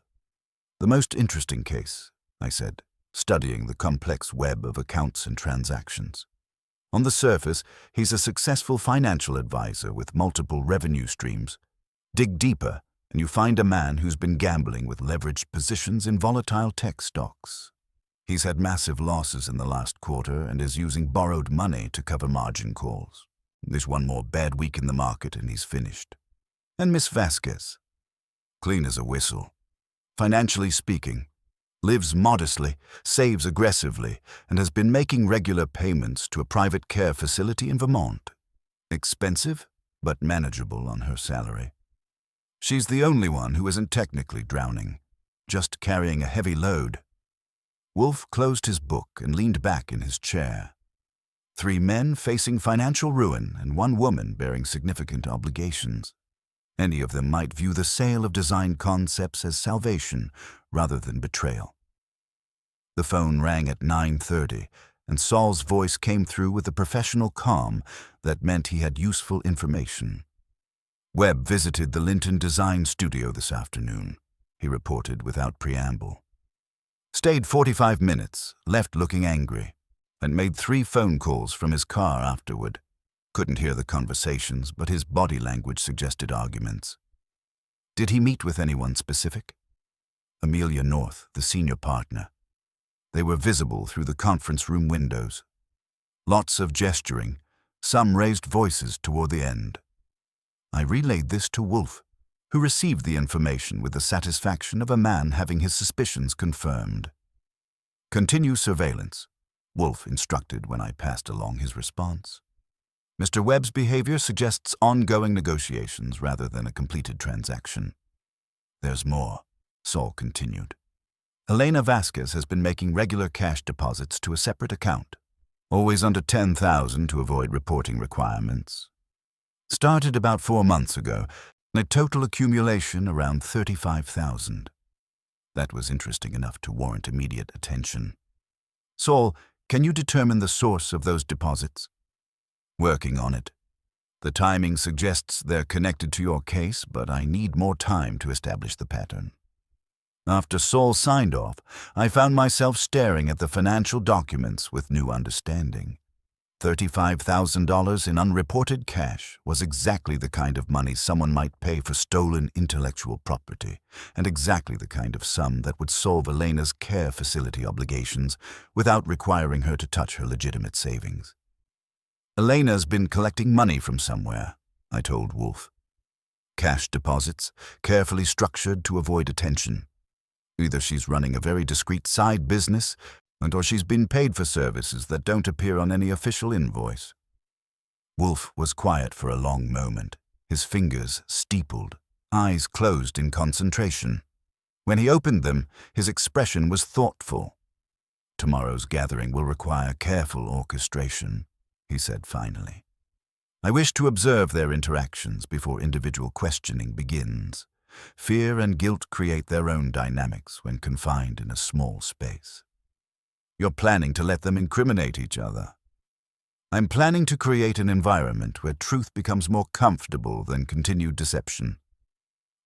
Speaker 1: "The most interesting case," I said, studying the complex web of accounts and transactions. "On the surface, he's a successful financial advisor with multiple revenue streams. Dig deeper, and you find a man who's been gambling with leveraged positions in volatile tech stocks. He's had massive losses in the last quarter and is using borrowed money to cover margin calls. There's one more bad week in the market and he's finished. And Miss Vasquez? Clean as a whistle. Financially speaking, lives modestly, saves aggressively, and has been making regular payments to a private care facility in Vermont. Expensive, but manageable on her salary. She's the only one who isn't technically drowning, just carrying a heavy load." Wolfe closed his book and leaned back in his chair. 3 men facing financial ruin and 1 woman bearing significant obligations. Any of them might view the sale of design concepts as salvation rather than betrayal. The phone rang at 9:30, and Saul's voice came through with a professional calm that meant he had useful information. "Webb visited the Linton Design Studio this afternoon," he reported without preamble. "Stayed 45 minutes, left looking angry, and made 3 phone calls from his car afterward. Couldn't hear the conversations, but his body language suggested arguments." "Did he meet with anyone specific?" "Amelia North, the senior partner. They were visible through the conference room windows. Lots of gesturing, some raised voices toward the end." I relayed this to Wolfe, who received the information with the satisfaction of a man having his suspicions confirmed. "Continue surveillance," Wolfe instructed when I passed along his response. "Mr. Webb's behavior suggests ongoing negotiations rather than a completed transaction." "There's more," Saul continued. "Elena Vasquez has been making regular cash deposits to a separate account, always under 10,000 to avoid reporting requirements. Started about 4 months ago, a total accumulation around 35,000. That was interesting enough to warrant immediate attention. Saul, can you determine the source of those deposits?" "Working on it. The timing suggests they're connected to your case, but I need more time to establish the pattern." After Saul signed off, I found myself staring at the financial documents with new understanding. $35,000 in unreported cash was exactly the kind of money someone might pay for stolen intellectual property, and exactly the kind of sum that would solve Elena's care facility obligations without requiring her to touch her legitimate savings. "Elena's been collecting money from somewhere," I told Wolfe. "Cash deposits, carefully structured to avoid attention. Either she's running a very discreet side business, or she's been paid for services that don't appear on any official invoice." Wolfe was quiet for a long moment, his fingers steepled, eyes closed in concentration. When he opened them, his expression was thoughtful. "Tomorrow's gathering will require careful orchestration," he said finally. "I wish to observe their interactions before individual questioning begins. Fear and guilt create their own dynamics when confined in a small space." "You're planning to let them incriminate each other?" "I'm planning to create an environment where truth becomes more comfortable than continued deception."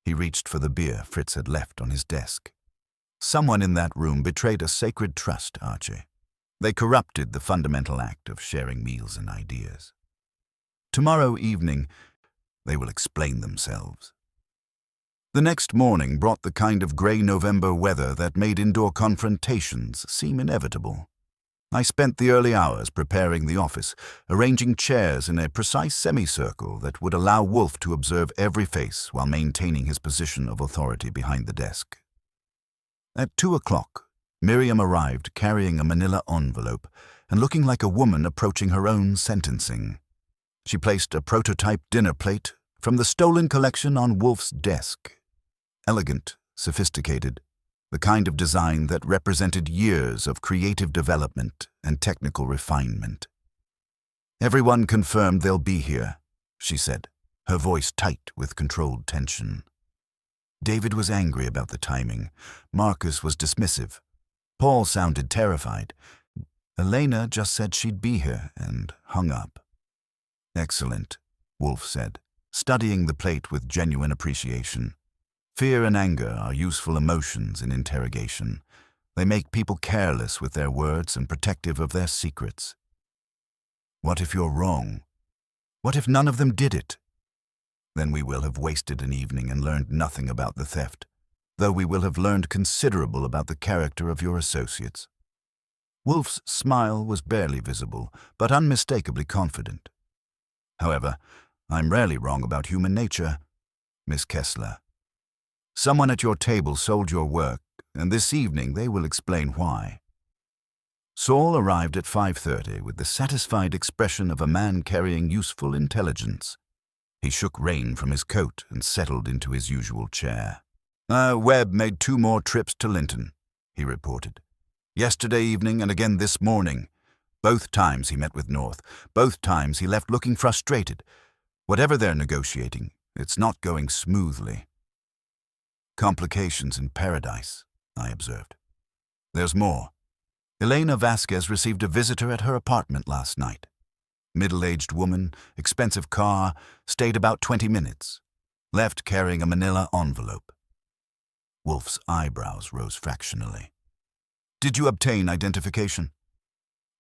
Speaker 1: He reached for the beer Fritz had left on his desk. "Someone in that room betrayed a sacred trust, Archie. They corrupted the fundamental act of sharing meals and ideas. Tomorrow evening, they will explain themselves." The next morning brought the kind of grey November weather that made indoor confrontations seem inevitable. I spent the early hours preparing the office, arranging chairs in a precise semicircle that would allow Wolfe to observe every face while maintaining his position of authority behind the desk. At 2:00, Miriam arrived carrying a manila envelope and looking like a woman approaching her own sentencing. She placed a prototype dinner plate from the stolen collection on Wolfe's desk. Elegant, sophisticated, the kind of design that represented years of creative development and technical refinement. "Everyone confirmed they'll be here," she said, her voice tight with controlled tension. David was angry about the timing. Marcus was dismissive. Paul sounded terrified. Elena just said she'd be here and hung up. "Excellent," Wolfe said, studying the plate with genuine appreciation. "Fear and anger are useful emotions in interrogation. They make people careless with their words and protective of their secrets." "What if you're wrong? What if none of them did it?" "Then we will have wasted an evening and learned nothing about the theft, though we will have learned considerable about the character of your associates." Wolfe's smile was barely visible, but unmistakably confident. "However, I'm rarely wrong about human nature, Miss Kessler. Someone at your table sold your work, and this evening they will explain why." Saul arrived at 5:30 with the satisfied expression of a man carrying useful intelligence. He shook rain from his coat and settled into his usual chair. "Webb made 2 more trips to Linton," he reported. "Yesterday evening and again this morning. Both times he met with North. Both times he left looking frustrated. Whatever they're negotiating, it's not going smoothly." "Complications in paradise," I observed. "There's more. Elena Vasquez received a visitor at her apartment last night. Middle-aged woman, expensive car, stayed about 20 minutes. Left carrying a manila envelope. Wolfe's eyebrows rose fractionally. Did you obtain identification?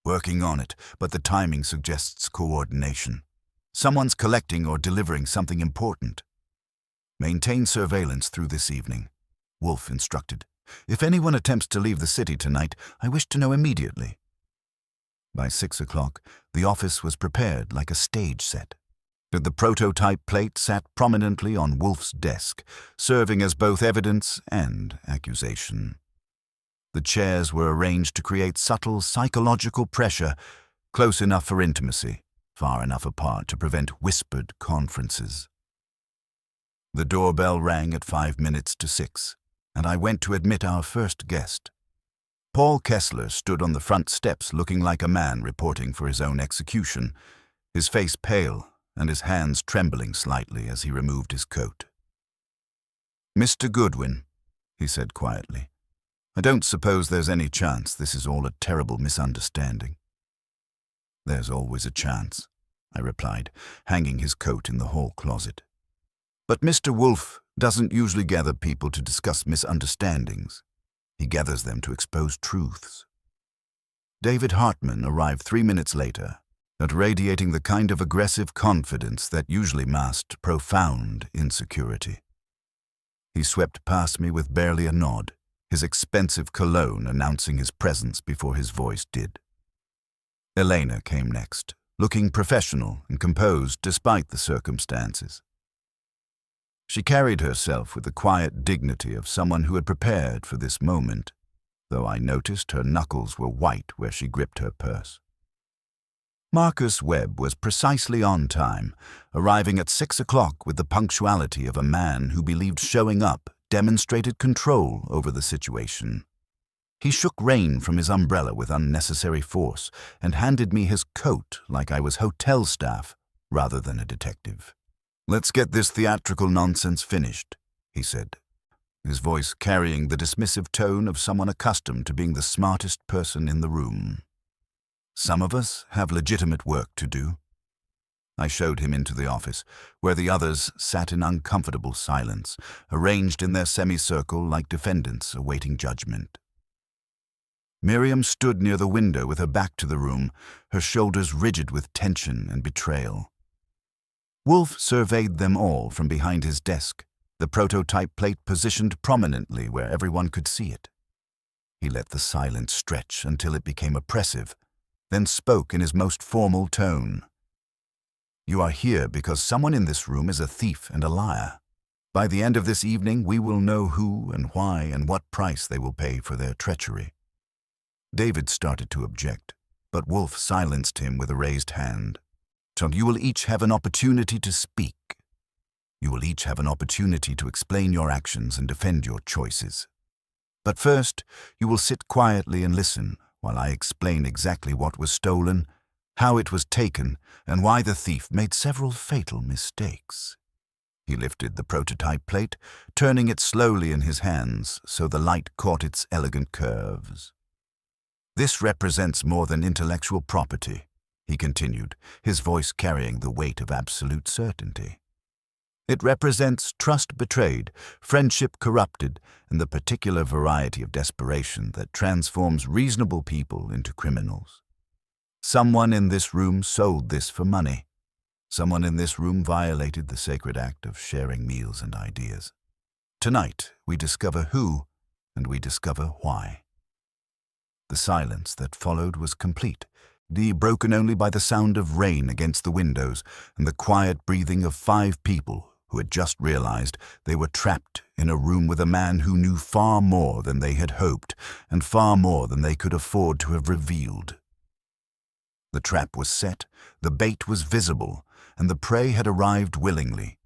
Speaker 1: Working on it, but the timing suggests coordination. Someone's collecting or delivering something important. Maintain surveillance through this evening, Wolfe instructed. If anyone attempts to leave the city tonight, I wish to know immediately. By 6 o'clock, the office was prepared like a stage set. The prototype plate sat prominently on Wolfe's desk, serving as both evidence and accusation. The chairs were arranged to create subtle psychological pressure, close enough for intimacy, far enough apart to prevent whispered conferences. The doorbell rang at 5 minutes to 6, and I went to admit our first guest. Paul Kessler stood on the front steps looking like a man reporting for his own execution, his face pale and his hands trembling slightly as he removed his coat. "Mr. Goodwin," he said quietly, "I don't suppose there's any chance this is all a terrible misunderstanding." "There's always a chance," I replied, hanging his coat in the hall closet. "But Mr. Wolfe doesn't usually gather people to discuss misunderstandings. He gathers them to expose truths." David Hartman arrived 3 minutes later, radiating the kind of aggressive confidence that usually masked profound insecurity. He swept past me with barely a nod, his expensive cologne announcing his presence before his voice did. Elena came next, looking professional and composed despite the circumstances. She carried herself with the quiet dignity of someone who had prepared for this moment, though I noticed her knuckles were white where she gripped her purse. Marcus Webb was precisely on time, arriving at 6 o'clock with the punctuality of a man who believed showing up demonstrated control over the situation. He shook rain from his umbrella with unnecessary force and handed me his coat like I was hotel staff rather than a detective. "Let's get this theatrical nonsense finished," he said, his voice carrying the dismissive tone of someone accustomed to being the smartest person in the room. "Some of us have legitimate work to do." I showed him into the office, where the others sat in uncomfortable silence, arranged in their semicircle like defendants awaiting judgment. Miriam stood near the window with her back to the room, her shoulders rigid with tension and betrayal. Wolfe surveyed them all from behind his desk, the prototype plate positioned prominently where everyone could see it. He let the silence stretch until it became oppressive, then spoke in his most formal tone. "You are here because someone in this room is a thief and a liar. By the end of this evening, we will know who and why and what price they will pay for their treachery." David started to object, but Wolfe silenced him with a raised hand. "So you will each have an opportunity to speak. You will each have an opportunity to explain your actions and defend your choices. But first, you will sit quietly and listen while I explain exactly what was stolen, how it was taken, and why the thief made several fatal mistakes." He lifted the prototype plate, turning it slowly in his hands so the light caught its elegant curves. "This represents more than intellectual property," he continued, his voice carrying the weight of absolute certainty. "It represents trust betrayed, friendship corrupted, and the particular variety of desperation that transforms reasonable people into criminals. Someone in this room sold this for money. Someone in this room violated the sacred act of sharing meals and ideas. Tonight, we discover who, and we discover why." The silence that followed was complete, broken only by the sound of rain against the windows and the quiet breathing of 5 people who had just realized they were trapped in a room with a man who knew far more than they had hoped and far more than they could afford to have revealed. The trap was set, the bait was visible, and the prey had arrived willingly.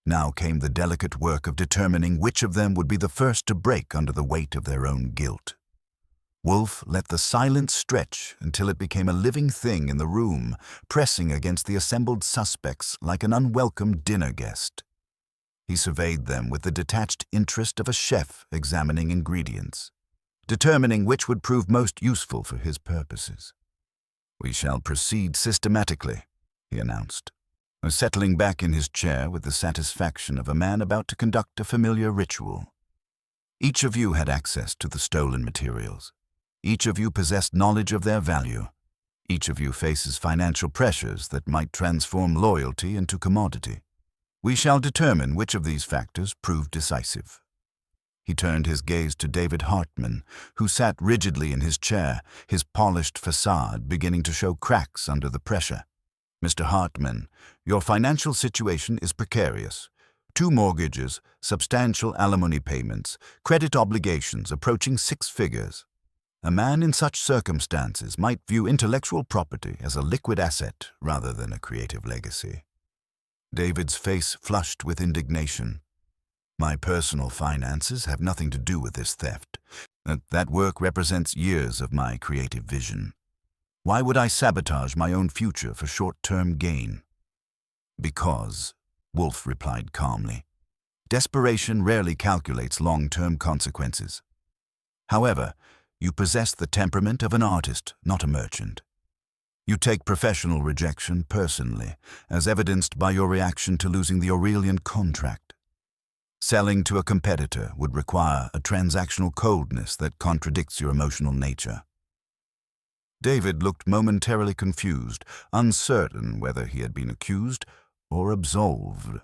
Speaker 1: Now came the delicate work of determining which of them would be the first to break under the weight of their own guilt. Wolfe let the silence stretch until it became a living thing in the room, pressing against the assembled suspects like an unwelcome dinner guest. He surveyed them with the detached interest of a chef examining ingredients. determining which would prove most useful for his purposes. "We shall proceed systematically," he announced, settling back in his chair with the satisfaction of a man about to conduct a familiar ritual. Each of you had access to the stolen materials. Each of you possessed knowledge of their value. Each of you faces financial pressures that might transform loyalty into commodity. We shall determine which of these factors prove decisive. He turned his gaze to David Hartman, who sat rigidly in his chair, his polished facade beginning to show cracks under the pressure. "Mr. Hartman, your financial situation is precarious. 2 mortgages, substantial alimony payments, credit obligations approaching 6 figures. A man in such circumstances might view intellectual property as a liquid asset rather than a creative legacy." David's face flushed with indignation. "My personal finances have nothing to do with this theft. That work represents years of my creative vision. Why would I sabotage my own future for short-term gain?" "Because," Wolfe replied calmly, "desperation rarely calculates long-term consequences. However, you possess the temperament of an artist, not a merchant. You take professional rejection personally, as evidenced by your reaction to losing the Aurelian contract. Selling to a competitor would require a transactional coldness that contradicts your emotional nature." David looked momentarily confused, uncertain whether he had been accused or absolved.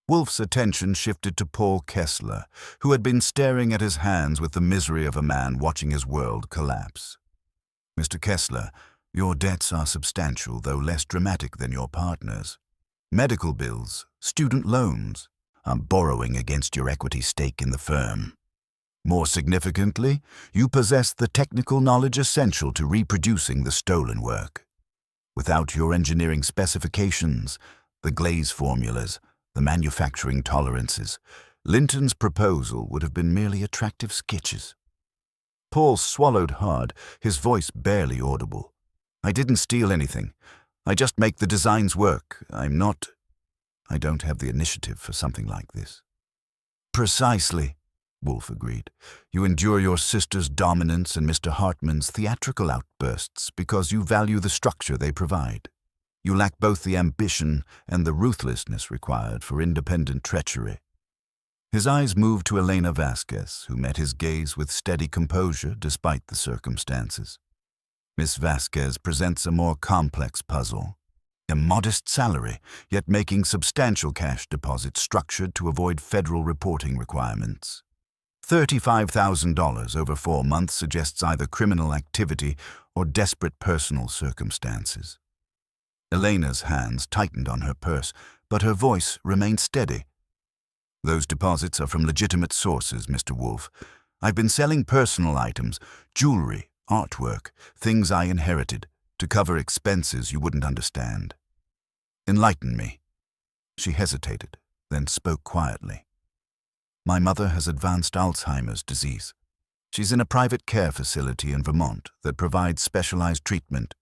Speaker 1: Wolfe's attention shifted to Paul Kessler, who had been staring at his hands with the misery of a man watching his world collapse. "Mr. Kessler, your debts are substantial, though less dramatic than your partner's. Medical bills, student loans, are borrowing against your equity stake in the firm. More significantly, you possess the technical knowledge essential to reproducing the stolen work. Without your engineering specifications, the glaze formulas, the manufacturing tolerances, Linton's proposal would have been merely attractive sketches." Paul swallowed hard, his voice barely audible. "I didn't steal anything. I just make the designs work. I don't have the initiative for something like this." "Precisely," Wolfe agreed. "You endure your sister's dominance and Mr. Hartman's theatrical outbursts because you value the structure they provide. You lack both the ambition and the ruthlessness required for independent treachery." His eyes moved to Elena Vasquez, who met his gaze with steady composure despite the circumstances. Miss Vasquez presents a more complex puzzle. A modest salary, yet making substantial cash deposits structured to avoid federal reporting requirements. $35,000 over 4 months suggests either criminal activity or desperate personal circumstances. Elena's hands tightened on her purse, but her voice remained steady. "Those deposits are from legitimate sources, Mr. Wolfe. I've been selling personal items, jewelry, artwork, things I inherited, to cover expenses you wouldn't understand. Enlighten me." She hesitated, then spoke quietly. "My mother has advanced Alzheimer's disease. She's in a private care facility in Vermont that provides specialized treatment.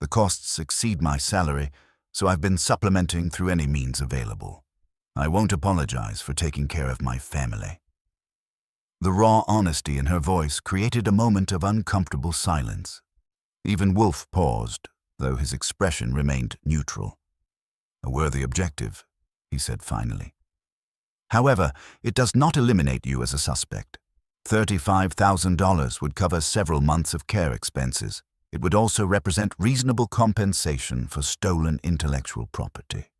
Speaker 1: The costs exceed my salary, so I've been supplementing through any means available. I won't apologize for taking care of my family." The raw honesty in her voice created a moment of uncomfortable silence. Even Wolfe paused, though his expression remained neutral. "A worthy objective," he said finally. "However, it does not eliminate you as a suspect. $35,000 would cover several months of care expenses. It would also represent reasonable compensation for stolen intellectual property."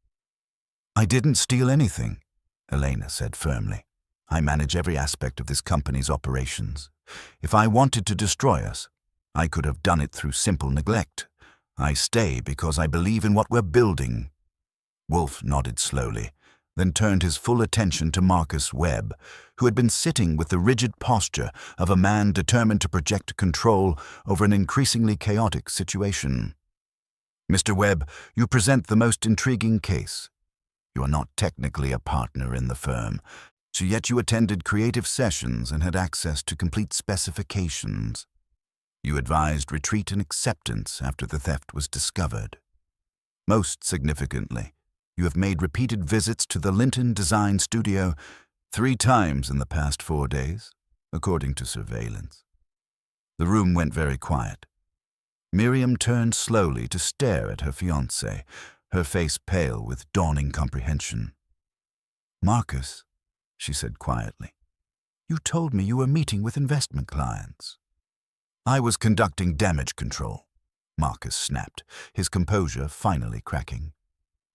Speaker 1: "I didn't steal anything," Elena said firmly. "I manage every aspect of this company's operations. If I wanted to destroy us, I could have done it through simple neglect. I stay because I believe in what we're building." Wolfe nodded slowly, then turned his full attention to Marcus Webb, who had been sitting with the rigid posture of a man determined to project control over an increasingly chaotic situation. "Mr. Webb, you present the most intriguing case. You are not technically a partner in the firm, so yet you attended creative sessions and had access to complete specifications. You advised retreat and acceptance after the theft was discovered. Most significantly, you have made repeated visits to the Linton Design Studio 3 times in the past 4 days. according to surveillance. The room went very quiet. Miriam turned slowly to stare at her fiancé, her face pale with dawning comprehension. "Marcus," she said quietly, "you told me you were meeting with investment clients." "I was conducting damage control," Marcus snapped, his composure finally cracking.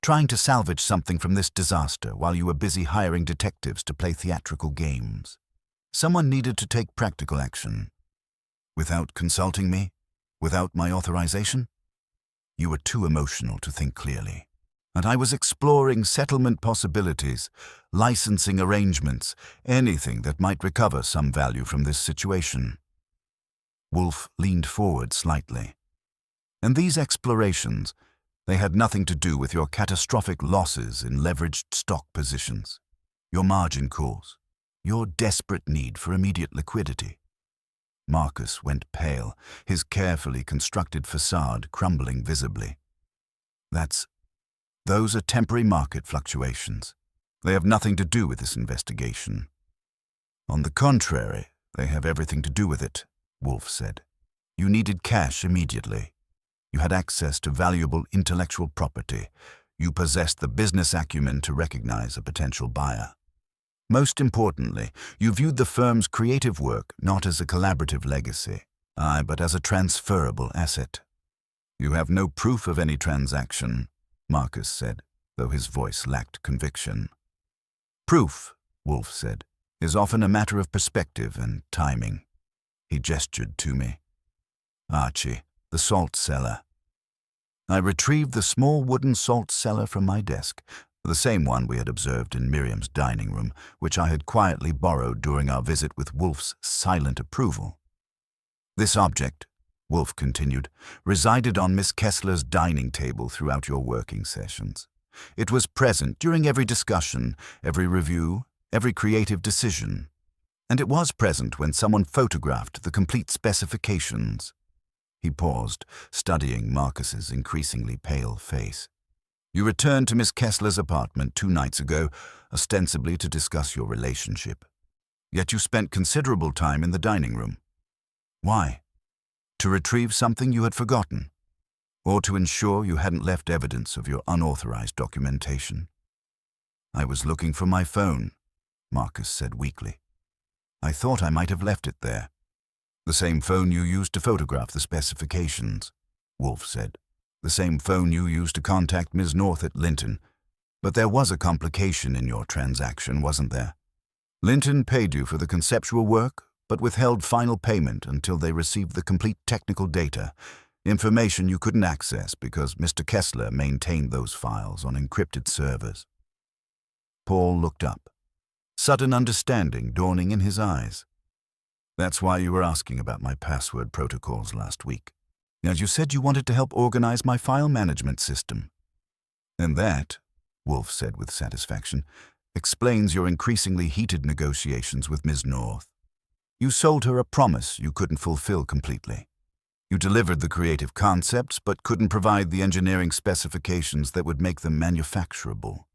Speaker 1: "Trying to salvage something from this disaster while you were busy hiring detectives to play theatrical games. Someone needed to take practical action. Without consulting me? Without my authorization? You were too emotional to think clearly. And I was exploring settlement possibilities, licensing arrangements, anything that might recover some value from this situation." Wolfe leaned forward slightly. "And these explorations, they had nothing to do with your catastrophic losses in leveraged stock positions, your margin calls, your desperate need for immediate liquidity." Marcus went pale, his carefully constructed facade crumbling visibly. Those are temporary market fluctuations. They have nothing to do with this investigation." "On the contrary, they have everything to do with it," Wolfe said. "You needed cash immediately. You had access to valuable intellectual property. You possessed the business acumen to recognize a potential buyer. Most importantly, you viewed the firm's creative work not as a collaborative legacy, but as a transferable asset." "You have no proof of any transaction," Marcus said, though his voice lacked conviction. "Proof," Wolfe said, "is often a matter of perspective and timing." He gestured to me. "Archie, the salt cellar." I retrieved the small wooden salt cellar from my desk, the same one we had observed in Miriam's dining room, which I had quietly borrowed during our visit with Wolfe's silent approval. "This object," Wolfe continued, "resided on Miss Kessler's dining table throughout your working sessions. It was present during every discussion, every review, every creative decision. And it was present when someone photographed the complete specifications." He paused, studying Marcus's increasingly pale face. "You returned to Miss Kessler's apartment 2 nights ago, ostensibly to discuss your relationship. Yet you spent considerable time in the dining room. Why? To retrieve something you had forgotten? Or to ensure you hadn't left evidence of your unauthorized documentation?" "I was looking for my phone," Marcus said weakly. "I thought I might have left it there." "The same phone you used to photograph the specifications," Wolfe said. "The same phone you used to contact Ms. North at Linton. But there was a complication in your transaction, wasn't there? Linton paid you for the conceptual work, but withheld final payment until they received the complete technical data, information you couldn't access because Mr. Kessler maintained those files on encrypted servers." Paul looked up, sudden understanding dawning in his eyes. "That's why you were asking about my password protocols last week. As you said you wanted to help organize my file management system." "And that," Wolfe said with satisfaction, "explains your increasingly heated negotiations with Ms. North. You sold her a promise you couldn't fulfill completely. You delivered the creative concepts but couldn't provide the engineering specifications that would make them manufacturable.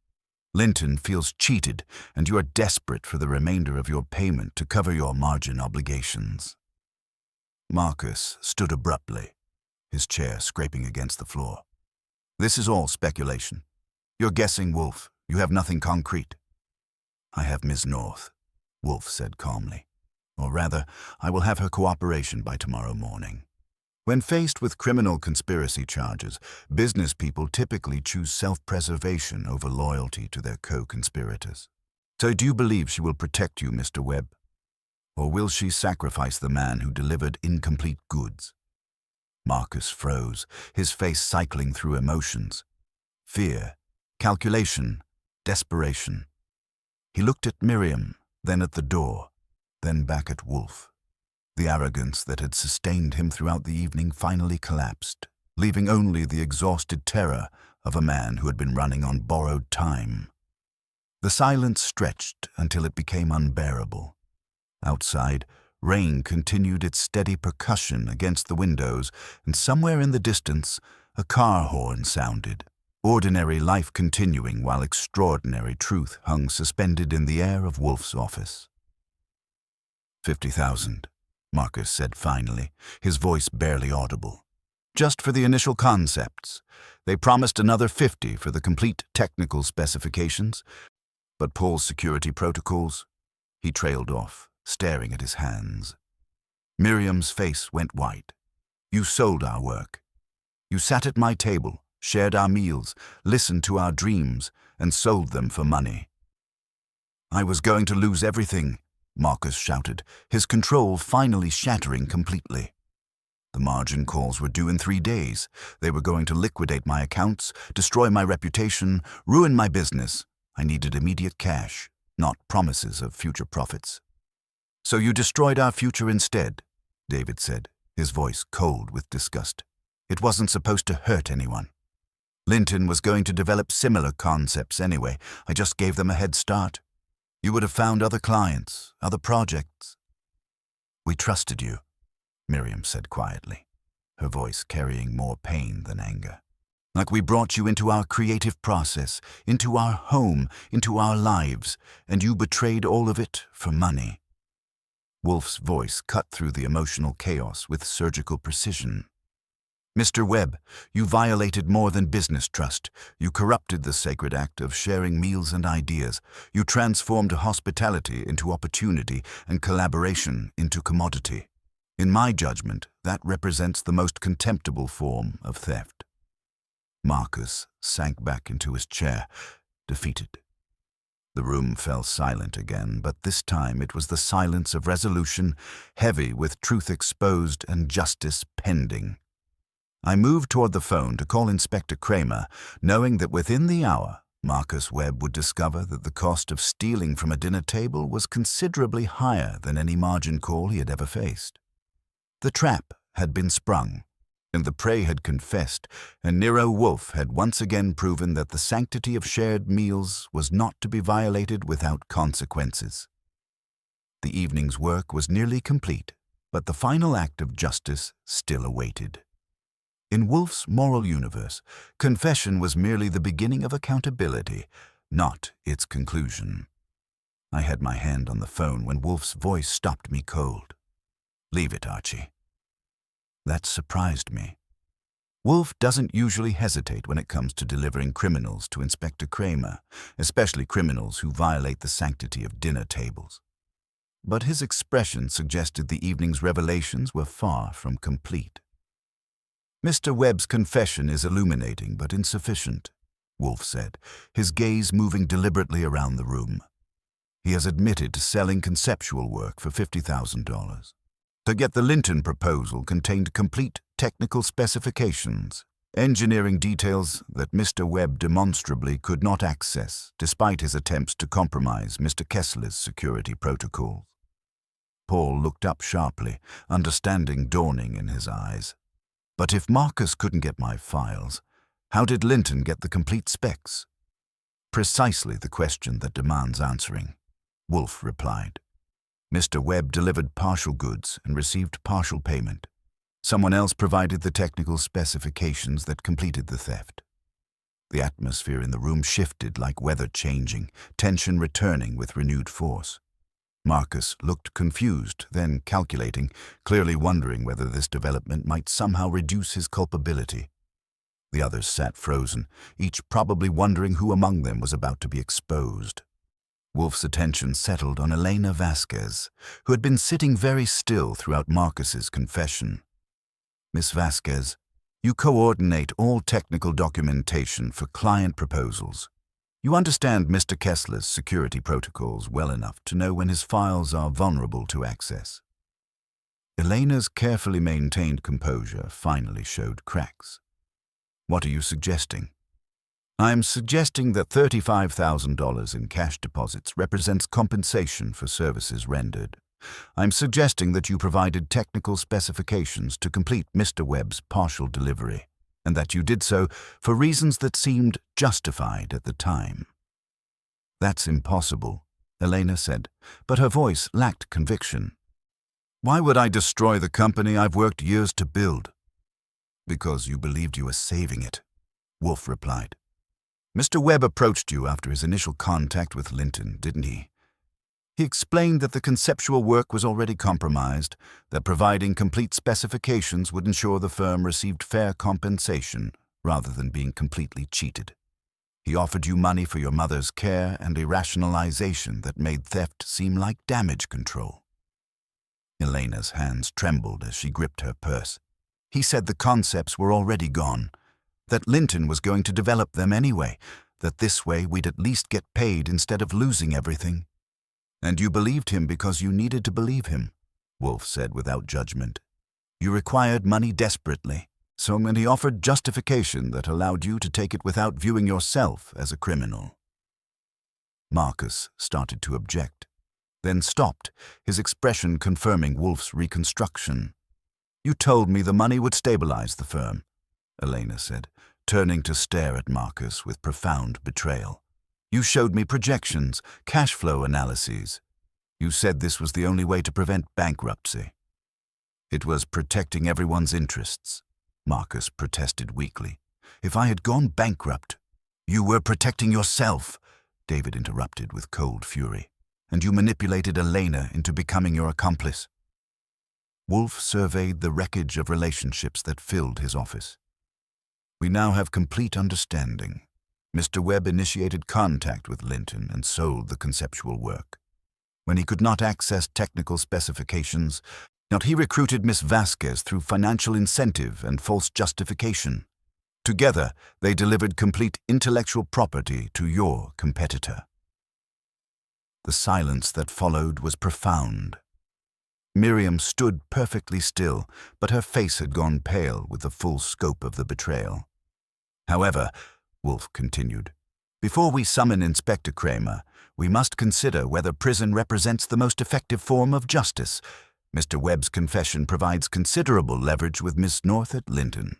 Speaker 1: Linton feels cheated, and you are desperate for the remainder of your payment to cover your margin obligations." Marcus stood abruptly, his chair scraping against the floor. "This is all speculation. You're guessing, Wolfe. You have nothing concrete." "I have Ms. North," Wolfe said calmly. "Or rather, I will have her cooperation by tomorrow morning. When faced with criminal conspiracy charges, business people typically choose self-preservation over loyalty to their co-conspirators. So do you believe she will protect you, Mr. Webb? Or will she sacrifice the man who delivered incomplete goods?" Marcus froze, his face cycling through emotions. Fear, calculation, desperation. He looked at Miriam, then at the door, then back at Wolfe. The arrogance that had sustained him throughout the evening finally collapsed, leaving only the exhausted terror of a man who had been running on borrowed time. The silence stretched until it became unbearable. Outside, rain continued its steady percussion against the windows, and somewhere in the distance, a car horn sounded, ordinary life continuing while extraordinary truth hung suspended in the air of Wolfe's office. 50,000, Marcus said finally, his voice barely audible. Just for the initial concepts. They promised another 50 for the complete technical specifications, but Paul's security protocols. He trailed off, staring at his hands. Miriam's face went white. You sold our work. You sat at my table, shared our meals, listened to our dreams, and sold them for money. I was going to lose everything, Marcus shouted, his control finally shattering completely. The margin calls were due in 3 days. They were going to liquidate my accounts, destroy my reputation, ruin my business. I needed immediate cash, not promises of future profits. So you destroyed our future instead, David said, his voice cold with disgust. It wasn't supposed to hurt anyone. Linton was going to develop similar concepts anyway. I just gave them a head start. You would have found other clients, other projects. We trusted you, Miriam said quietly, her voice carrying more pain than anger. Like we brought you into our creative process, into our home, into our lives, and you betrayed all of it for money. Wolfe's voice cut through the emotional chaos with surgical precision. Mr. Webb, you violated more than business trust. You corrupted the sacred act of sharing meals and ideas. You transformed hospitality into opportunity and collaboration into commodity. In my judgment, that represents the most contemptible form of theft. Marcus sank back into his chair, defeated. The room fell silent again, but this time it was the silence of resolution, heavy with truth exposed and justice pending. I moved toward the phone to call Inspector Kramer, knowing that within the hour, Marcus Webb would discover that the cost of stealing from a dinner table was considerably higher than any margin call he had ever faced. The trap had been sprung, and the prey had confessed, and Nero Wolfe had once again proven that the sanctity of shared meals was not to be violated without consequences. The evening's work was nearly complete, but the final act of justice still awaited. In Wolfe's moral universe, confession was merely the beginning of accountability, not its conclusion. I had my hand on the phone when Wolfe's voice stopped me cold. Leave it, Archie. That surprised me. Wolfe doesn't usually hesitate when it comes to delivering criminals to Inspector Kramer, especially criminals who violate the sanctity of dinner tables. But his expression suggested the evening's revelations were far from complete. Mr. Webb's confession is illuminating but insufficient, Wolfe said, his gaze moving deliberately around the room. He has admitted to selling conceptual work for $50,000. To get the Linton proposal contained complete technical specifications, engineering details that Mr. Webb demonstrably could not access despite his attempts to compromise Mr. Kessler's security protocols. Paul looked up sharply, understanding dawning in his eyes. But if Marcus couldn't get my files, how did Linton get the complete specs? Precisely the question that demands answering, Wolfe replied. Mr. Webb delivered partial goods and received partial payment. Someone else provided the technical specifications that completed the theft. The atmosphere in the room shifted like weather changing, tension returning with renewed force. Marcus looked confused, then calculating, clearly wondering whether this development might somehow reduce his culpability. The others sat frozen, each probably wondering who among them was about to be exposed. Wolfe's attention settled on Elena Vasquez, who had been sitting very still throughout Marcus's confession. Miss Vasquez, you coordinate all technical documentation for client proposals. You understand Mr. Kessler's security protocols well enough to know when his files are vulnerable to access. Elena's carefully maintained composure finally showed cracks. What are you suggesting? I'm suggesting that $35,000 in cash deposits represents compensation for services rendered. I'm suggesting that you provided technical specifications to complete Mr. Webb's partial delivery, and that you did so for reasons that seemed justified at the time. That's impossible, Elena said, but her voice lacked conviction. Why would I destroy the company I've worked years to build? Because you believed you were saving it, Wolfe replied. Mr. Webb approached you after his initial contact with Linton, didn't he? He explained that the conceptual work was already compromised, that providing complete specifications would ensure the firm received fair compensation rather than being completely cheated. He offered you money for your mother's care and a rationalization that made theft seem like damage control. Elena's hands trembled as she gripped her purse. He said the concepts were already gone, that Linton was going to develop them anyway, that this way we'd at least get paid instead of losing everything. And you believed him because you needed to believe him, Wolfe said without judgment. You required money desperately, so he offered justification that allowed you to take it without viewing yourself as a criminal. Marcus started to object, then stopped, his expression confirming Wolfe's reconstruction. You told me the money would stabilize the firm, Elena said, turning to stare at Marcus with profound betrayal. You showed me projections, cash flow analyses. You said this was the only way to prevent bankruptcy. It was protecting everyone's interests, Marcus protested weakly. If I had gone bankrupt, you were protecting yourself, David interrupted with cold fury, and you manipulated Elena into becoming your accomplice. Wolfe surveyed the wreckage of relationships that filled his office. We now have complete understanding. Mr. Webb initiated contact with Linton and sold the conceptual work. When he could not access technical specifications, he recruited Miss Vasquez through financial incentive and false justification. Together, they delivered complete intellectual property to your competitor. The silence that followed was profound. Miriam stood perfectly still, but her face had gone pale with the full scope of the betrayal. However, Wolfe continued, before we summon Inspector Kramer, we must consider whether prison represents the most effective form of justice. Mr. Webb's confession provides considerable leverage with Miss North at Linton.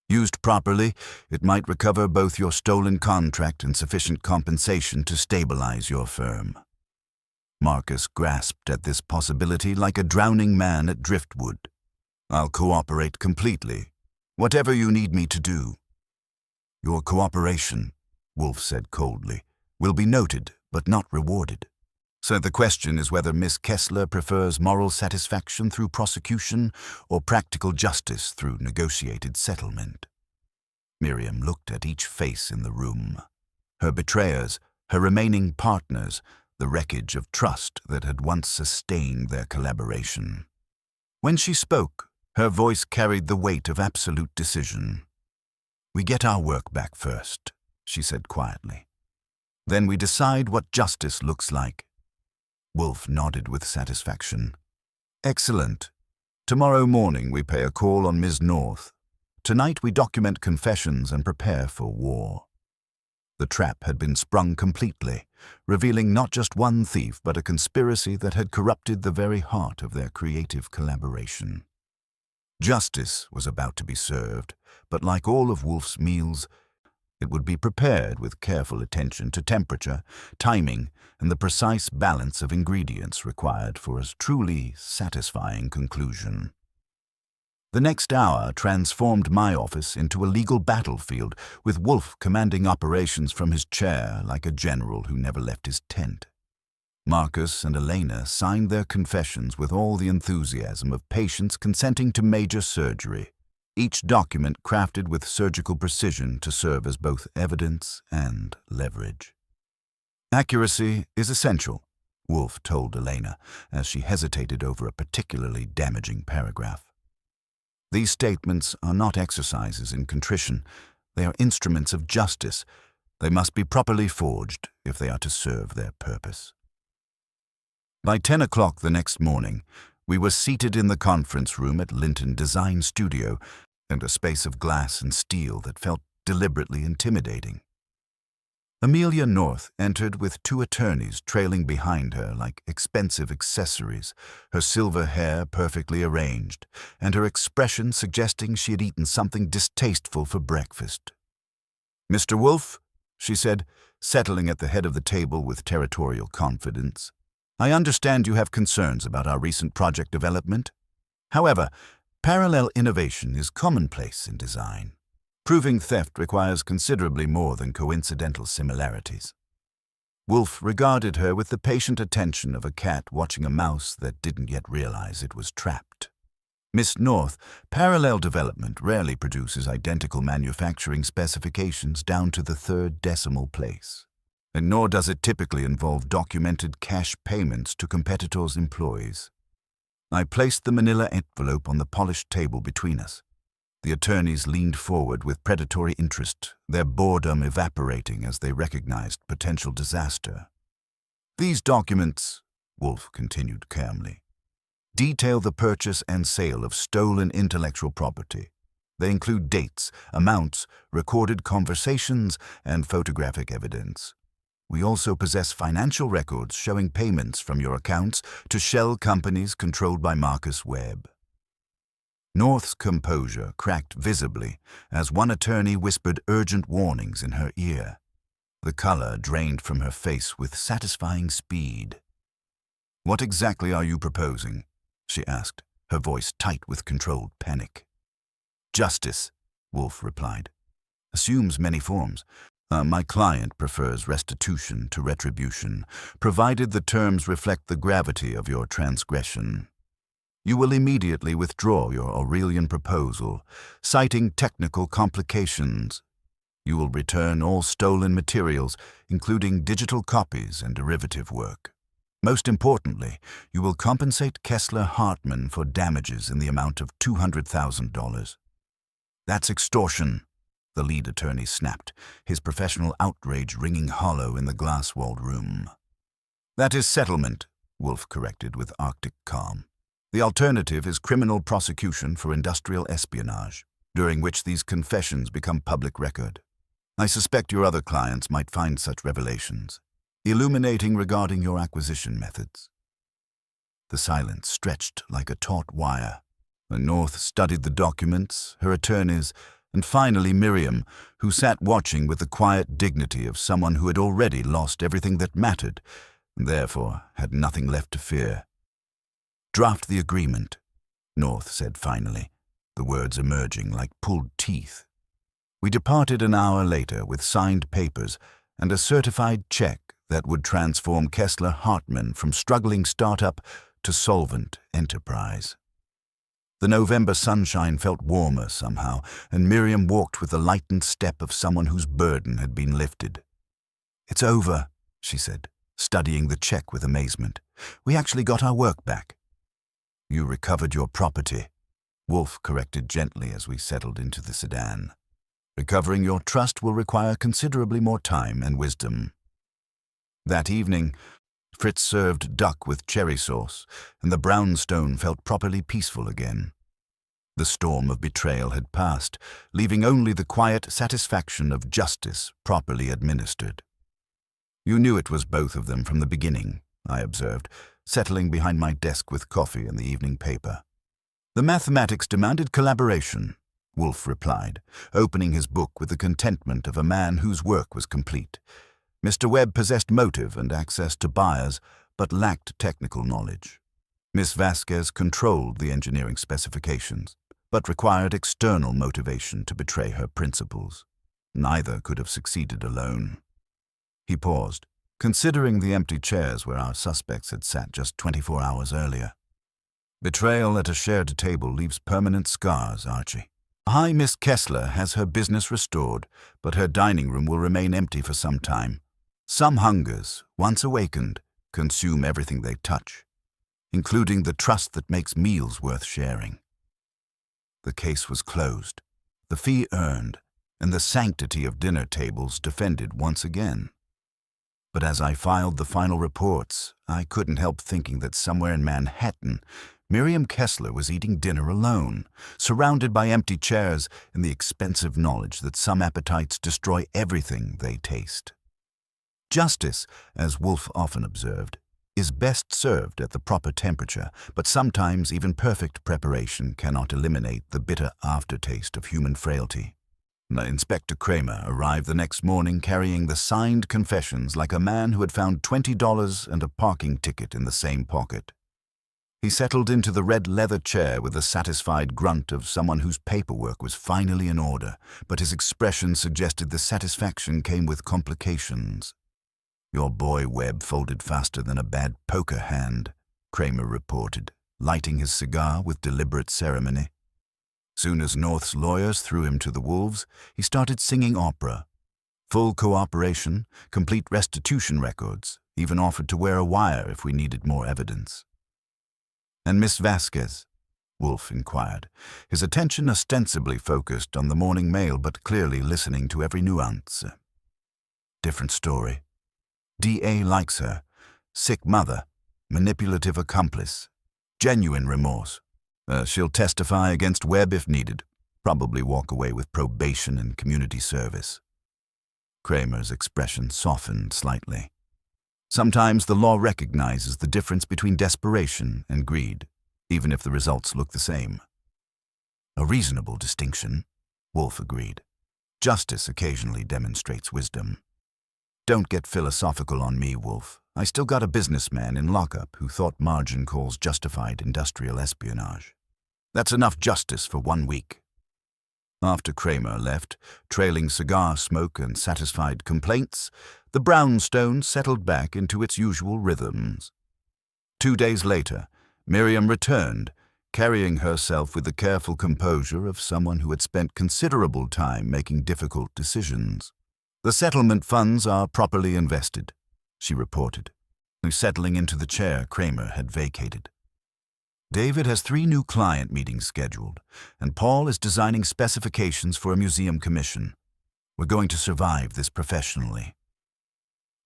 Speaker 1: Used properly, it might recover both your stolen contract and sufficient compensation to stabilize your firm. Marcus grasped at this possibility like a drowning man at driftwood. I'll cooperate completely, whatever you need me to do. Your cooperation, Wolfe said coldly, will be noted but not rewarded. So the question is whether Miss Kessler prefers moral satisfaction through prosecution or practical justice through negotiated settlement. Miriam looked at each face in the room. Her betrayers, her remaining partners, the wreckage of trust that had once sustained their collaboration. When she spoke, her voice carried the weight of absolute decision. We get our work back first, she said quietly. Then we decide what justice looks like. Wolfe nodded with satisfaction. Excellent. Tomorrow morning we pay a call on Ms. North. Tonight we document confessions and prepare for war. The trap had been sprung completely, revealing not just one thief but a conspiracy that had corrupted the very heart of their creative collaboration. Justice was about to be served, but like all of Wolfe's meals, it would be prepared with careful attention to temperature, timing, and the precise balance of ingredients required for a truly satisfying conclusion. The next hour transformed my office into a legal battlefield, with Wolfe commanding operations from his chair like a general who never left his tent. Marcus and Elena signed their confessions with all the enthusiasm of patients consenting to major surgery, each document crafted with surgical precision to serve as both evidence and leverage. Accuracy is essential, Wolfe told Elena as she hesitated over a particularly damaging paragraph. These statements are not exercises in contrition. They are instruments of justice. They must be properly forged if they are to serve their purpose. By 10 o'clock the next morning, we were seated in the conference room at Linton Design Studio, and a space of glass and steel that felt deliberately intimidating. Amelia North entered with 2 attorneys trailing behind her like expensive accessories, her silver hair perfectly arranged, and her expression suggesting she had eaten something distasteful for breakfast. Mr. Wolfe, she said, settling at the head of the table with territorial confidence, I understand you have concerns about our recent project development. However, parallel innovation is commonplace in design. Proving theft requires considerably more than coincidental similarities. Wolfe regarded her with the patient attention of a cat watching a mouse that didn't yet realize it was trapped. Miss North, parallel development rarely produces identical manufacturing specifications down to the third decimal place, and nor does it typically involve documented cash payments to competitors' employees. I placed the manila envelope on the polished table between us. The attorneys leaned forward with predatory interest, their boredom evaporating as they recognized potential disaster. "These documents," Wolfe continued calmly, "detail the purchase and sale of stolen intellectual property. They include dates, amounts, recorded conversations, and photographic evidence. We also possess financial records showing payments from your accounts to shell companies controlled by Marcus Webb." North's composure cracked visibly as one attorney whispered urgent warnings in her ear. The color drained from her face with satisfying speed. "What exactly are you proposing?" she asked, her voice tight with controlled panic. "Justice," Wolfe replied. "Assumes many forms. My client prefers restitution to retribution, provided the terms reflect the gravity of your transgression. You will immediately withdraw your Aurelian proposal, citing technical complications. You will return all stolen materials, including digital copies and derivative work. Most importantly, you will compensate Kessler Hartman for damages in the amount of $200,000. "That's extortion," the lead attorney snapped, his professional outrage ringing hollow in the glass-walled room. "That is settlement," Wolfe corrected with Arctic calm. "The alternative is criminal prosecution for industrial espionage, during which these confessions become public record. I suspect your other clients might find such revelations, illuminating regarding your acquisition methods." The silence stretched like a taut wire. North studied the documents, her attorneys, and finally Miriam, who sat watching with the quiet dignity of someone who had already lost everything that mattered, and therefore had nothing left to fear. "Draft the agreement," North said finally, the words emerging like pulled teeth. We departed an hour later with signed papers and a certified check that would transform Kessler Hartman from struggling startup to solvent enterprise. The November sunshine felt warmer somehow, and Miriam walked with the lightened step of someone whose burden had been lifted. "It's over," she said, studying the check with amazement. "We actually got our work back." "You recovered your property," Wolfe corrected gently as we settled into the sedan. "Recovering your trust will require considerably more time and wisdom." That evening, Fritz served duck with cherry sauce, and the brownstone felt properly peaceful again. The storm of betrayal had passed, leaving only the quiet satisfaction of justice properly administered. "You knew it was both of them from the beginning," I observed, settling behind my desk with coffee and the evening paper. "The mathematics demanded collaboration," Wolfe replied, opening his book with the contentment of a man whose work was complete. "Mr. Webb possessed motive and access to buyers, but lacked technical knowledge. Miss Vasquez controlled the engineering specifications, but required external motivation to betray her principles. Neither could have succeeded alone." He paused, considering the empty chairs where our suspects had sat just 24 hours earlier. "Betrayal at a shared table leaves permanent scars, Archie. Hi, Miss Kessler has her business restored, but her dining room will remain empty for some time. Some hungers, once awakened, consume everything they touch, including the trust that makes meals worth sharing." The case was closed, the fee earned, and the sanctity of dinner tables defended once again. But as I filed the final reports, I couldn't help thinking that somewhere in Manhattan, Miriam Kessler was eating dinner alone, surrounded by empty chairs and the expensive knowledge that some appetites destroy everything they taste. Justice, as Wolfe often observed, is best served at the proper temperature, but sometimes even perfect preparation cannot eliminate the bitter aftertaste of human frailty. Inspector Kramer arrived the next morning carrying the signed confessions like a man who had found $20 and a parking ticket in the same pocket. He settled into the red leather chair with a satisfied grunt of someone whose paperwork was finally in order, but his expression suggested the satisfaction came with complications. Your boy Webb folded faster than a bad poker hand, Kramer reported, lighting his cigar with deliberate ceremony. Soon as North's lawyers threw him to the wolves, he started singing opera. Full cooperation, complete restitution records, even offered to wear a wire if we needed more evidence. And Miss Vasquez? Wolfe inquired, his attention ostensibly focused on the morning mail but clearly listening to every nuance. Different story. D.A. likes her. Sick mother. Manipulative accomplice. Genuine remorse. She'll testify against Webb if needed. Probably walk away with probation and community service. Kramer's expression softened slightly. Sometimes the law recognizes the difference between desperation and greed, even if the results look the same. A reasonable distinction, Wolfe agreed. Justice occasionally demonstrates wisdom. Don't get philosophical on me, Wolfe. I still got a businessman in lockup who thought margin calls justified industrial espionage. That's enough justice for 1 week. After Kramer left, trailing cigar smoke and satisfied complaints, the brownstone settled back into its usual rhythms. 2 days later, Miriam returned, carrying herself with the careful composure of someone who had spent considerable time making difficult decisions. The settlement funds are properly invested, she reported, settling into the chair Kramer had vacated. David has 3 new client meetings scheduled, and Paul is designing specifications for a museum commission. We're going to survive this professionally.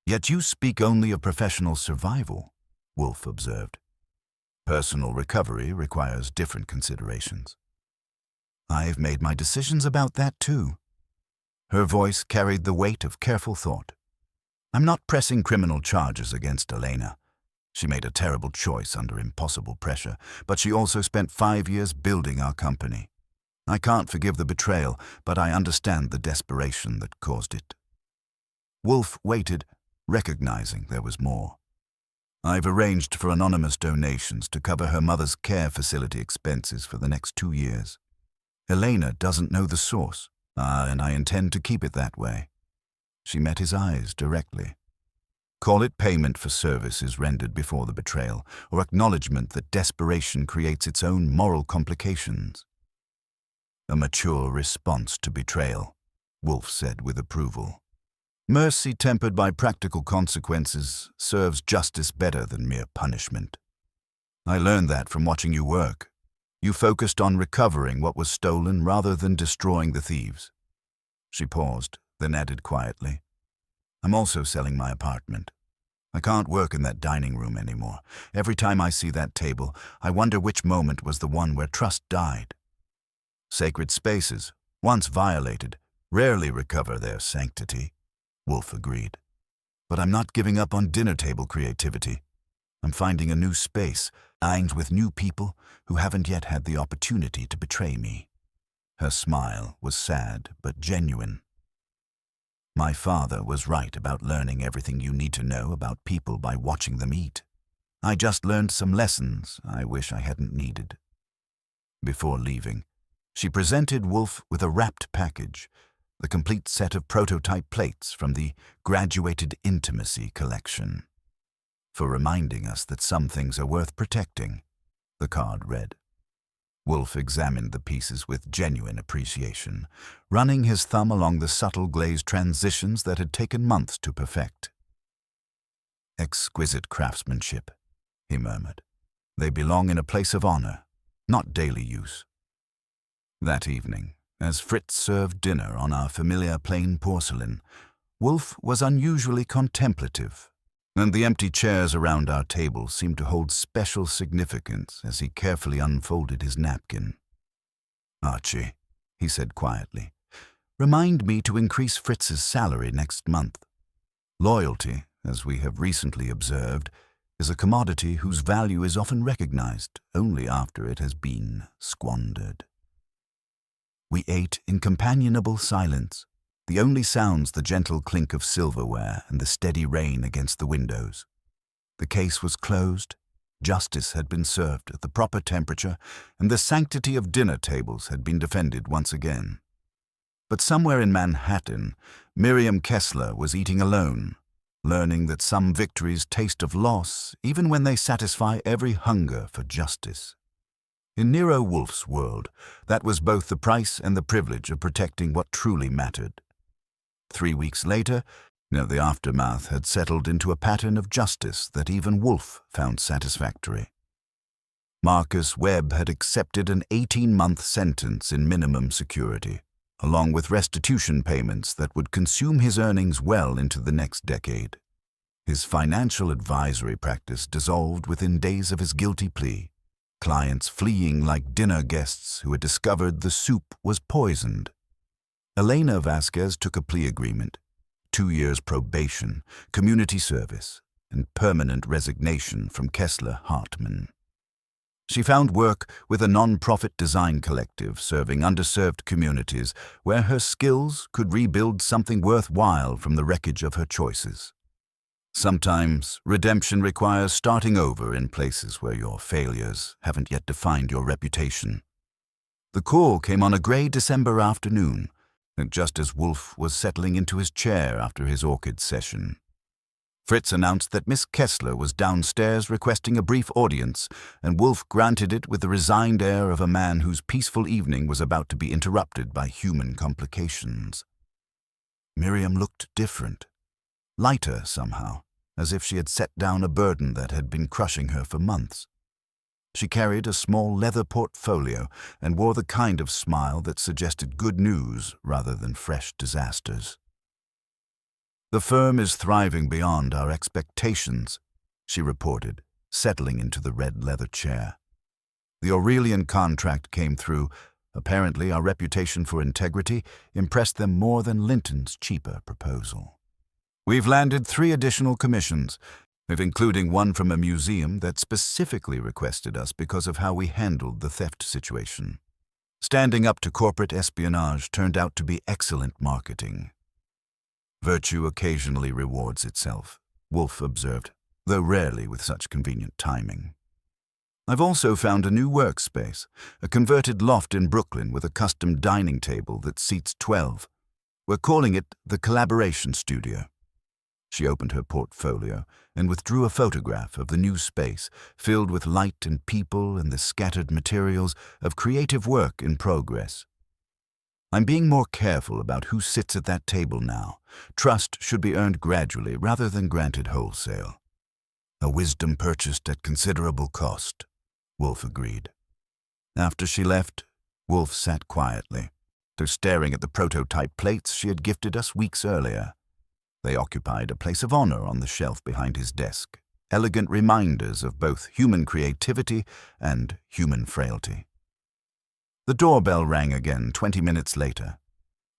Speaker 1: Yet you speak only of professional survival, Wolfe observed. Personal recovery requires different considerations. I've made my decisions about that too. Her voice carried the weight of careful thought. I'm not pressing criminal charges against Elena. She made a terrible choice under impossible pressure, but she also spent 5 years building our company. I can't forgive the betrayal, but I understand the desperation that caused it. Wolfe waited, recognizing there was more. I've arranged for anonymous donations to cover her mother's care facility expenses for the next 2 years. Elena doesn't know the source, and I intend to keep it that way. She met his eyes directly. Call it payment for services rendered before the betrayal, or acknowledgement that desperation creates its own moral complications. A mature response to betrayal, Wolfe said with approval. Mercy tempered by practical consequences serves justice better than mere punishment. I learned that from watching you work. You focused on recovering what was stolen rather than destroying the thieves. She paused, then added quietly, I'm also selling my apartment. I can't work in that dining room anymore. Every time I see that table, I wonder which moment was the one where trust died. Sacred spaces, once violated, rarely recover their sanctity, Wolfe agreed. But I'm not giving up on dinner table creativity. I'm finding a new space, lined with new people who haven't yet had the opportunity to betray me. Her smile was sad but genuine. My father was right about learning everything you need to know about people by watching them eat. I just learned some lessons I wish I hadn't needed. Before leaving, she presented Wolfe with a wrapped package, the complete set of prototype plates from the Graduated Intimacy collection. For reminding us that some things are worth protecting, the card read. Wolfe examined the pieces with genuine appreciation, running his thumb along the subtle glazed transitions that had taken months to perfect. Exquisite craftsmanship, he murmured. They belong in a place of honor, not daily use. That evening, as Fritz served dinner on our familiar plain porcelain, Wolfe was unusually contemplative, and the empty chairs around our table seemed to hold special significance as he carefully unfolded his napkin. Archie, he said quietly, remind me to increase Fritz's salary next month. Loyalty, as we have recently observed, is a commodity whose value is often recognized only after it has been squandered. We ate in companionable silence, the only sounds the gentle clink of silverware and the steady rain against the windows. The case was closed, justice had been served at the proper temperature, and the sanctity of dinner tables had been defended once again. But somewhere in Manhattan, Miriam Kessler was eating alone, learning that some victories taste of loss even when they satisfy every hunger for justice. In Nero Wolfe's world, that was both the price and the privilege of protecting what truly mattered. 3 weeks later, the aftermath had settled into a pattern of justice that even Wolfe found satisfactory. Marcus Webb had accepted an 18-month sentence in minimum security, along with restitution payments that would consume his earnings well into the next decade. His financial advisory practice dissolved within days of his guilty plea, clients fleeing like dinner guests who had discovered the soup was poisoned. Elena Vasquez took a plea agreement, 2 years probation, community service, and permanent resignation from Kessler Hartman. She found work with a non-profit design collective serving underserved communities where her skills could rebuild something worthwhile from the wreckage of her choices. Sometimes redemption requires starting over in places where your failures haven't yet defined your reputation. The call came on a grey December afternoon, just as Wolfe was settling into his chair after his orchid session. Fritz announced that Miss Kessler was downstairs requesting a brief audience, and Wolfe granted it with the resigned air of a man whose peaceful evening was about to be interrupted by human complications. Miriam looked different, lighter somehow, as if she had set down a burden that had been crushing her for months. She carried a small leather portfolio and wore the kind of smile that suggested good news rather than fresh disasters. "The firm is thriving beyond our expectations," she reported, settling into the red leather chair. "The Aurelian contract came through. Apparently our reputation for integrity impressed them more than Linton's cheaper proposal. We've landed 3 additional commissions, including one from a museum that specifically requested us because of how we handled the theft situation. Standing up to corporate espionage turned out to be excellent marketing." "Virtue occasionally rewards itself," Wolfe observed, though rarely with such convenient timing. "I've also found a new workspace, a converted loft in Brooklyn with a custom dining table that seats 12. We're calling it the Collaboration Studio." She opened her portfolio and withdrew a photograph of the new space, filled with light and people and the scattered materials of creative work in progress. "I'm being more careful about who sits at that table now. Trust should be earned gradually rather than granted wholesale." "A wisdom purchased at considerable cost," Wolfe agreed. After she left, Wolfe sat quietly, staring at the prototype plates she had gifted us weeks earlier. They occupied a place of honor on the shelf behind his desk, elegant reminders of both human creativity and human frailty. The doorbell rang again 20 minutes later.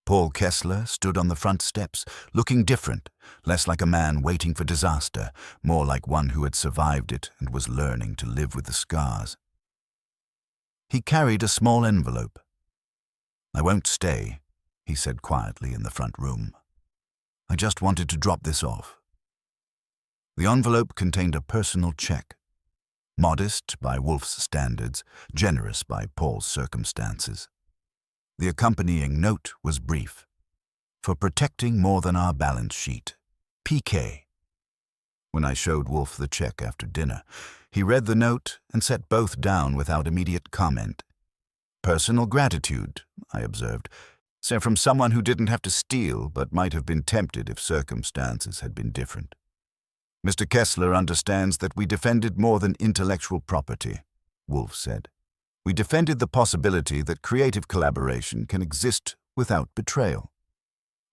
Speaker 1: Paul Kessler stood on the front steps, looking different, less like a man waiting for disaster, more like one who had survived it and was learning to live with the scars. He carried a small envelope. "I won't stay," he said quietly in the front room. "I just wanted to drop this off." The envelope contained a personal check. Modest by Wolfe's standards, generous by Paul's circumstances. The accompanying note was brief. "For protecting more than our balance sheet. PK." When I showed Wolfe the check after dinner, he read the note and set both down without immediate comment. "Personal gratitude," I observed, "so from someone who didn't have to steal but might have been tempted if circumstances had been different. Mr. Kessler understands that we defended more than intellectual property," Wolfe said. "We defended the possibility that creative collaboration can exist without betrayal."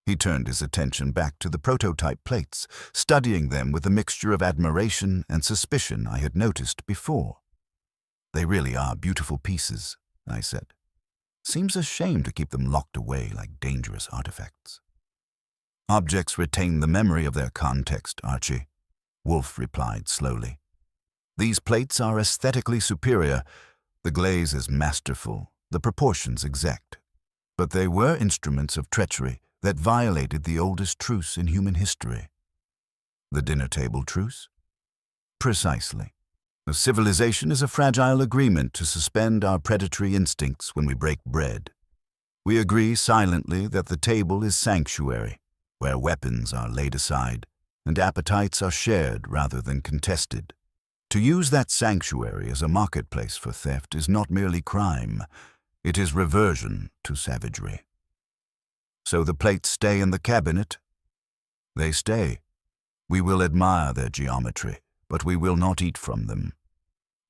Speaker 1: He turned his attention back to the prototype plates, studying them with a mixture of admiration and suspicion I had noticed before. "They really are beautiful pieces," I said. "Seems a shame to keep them locked away like dangerous artifacts." "Objects retain the memory of their context, Archie," Wolfe replied slowly. "These plates are aesthetically superior. The glaze is masterful, the proportions exact. But they were instruments of treachery that violated the oldest truce in human history." "The dinner table truce?" "Precisely. A civilization is a fragile agreement to suspend our predatory instincts when we break bread. We agree silently that the table is sanctuary, where weapons are laid aside, and appetites are shared rather than contested. To use that sanctuary as a marketplace for theft is not merely crime, it is reversion to savagery. So the plates stay in the cabinet? They stay. We will admire their geometry, but we will not eat from them.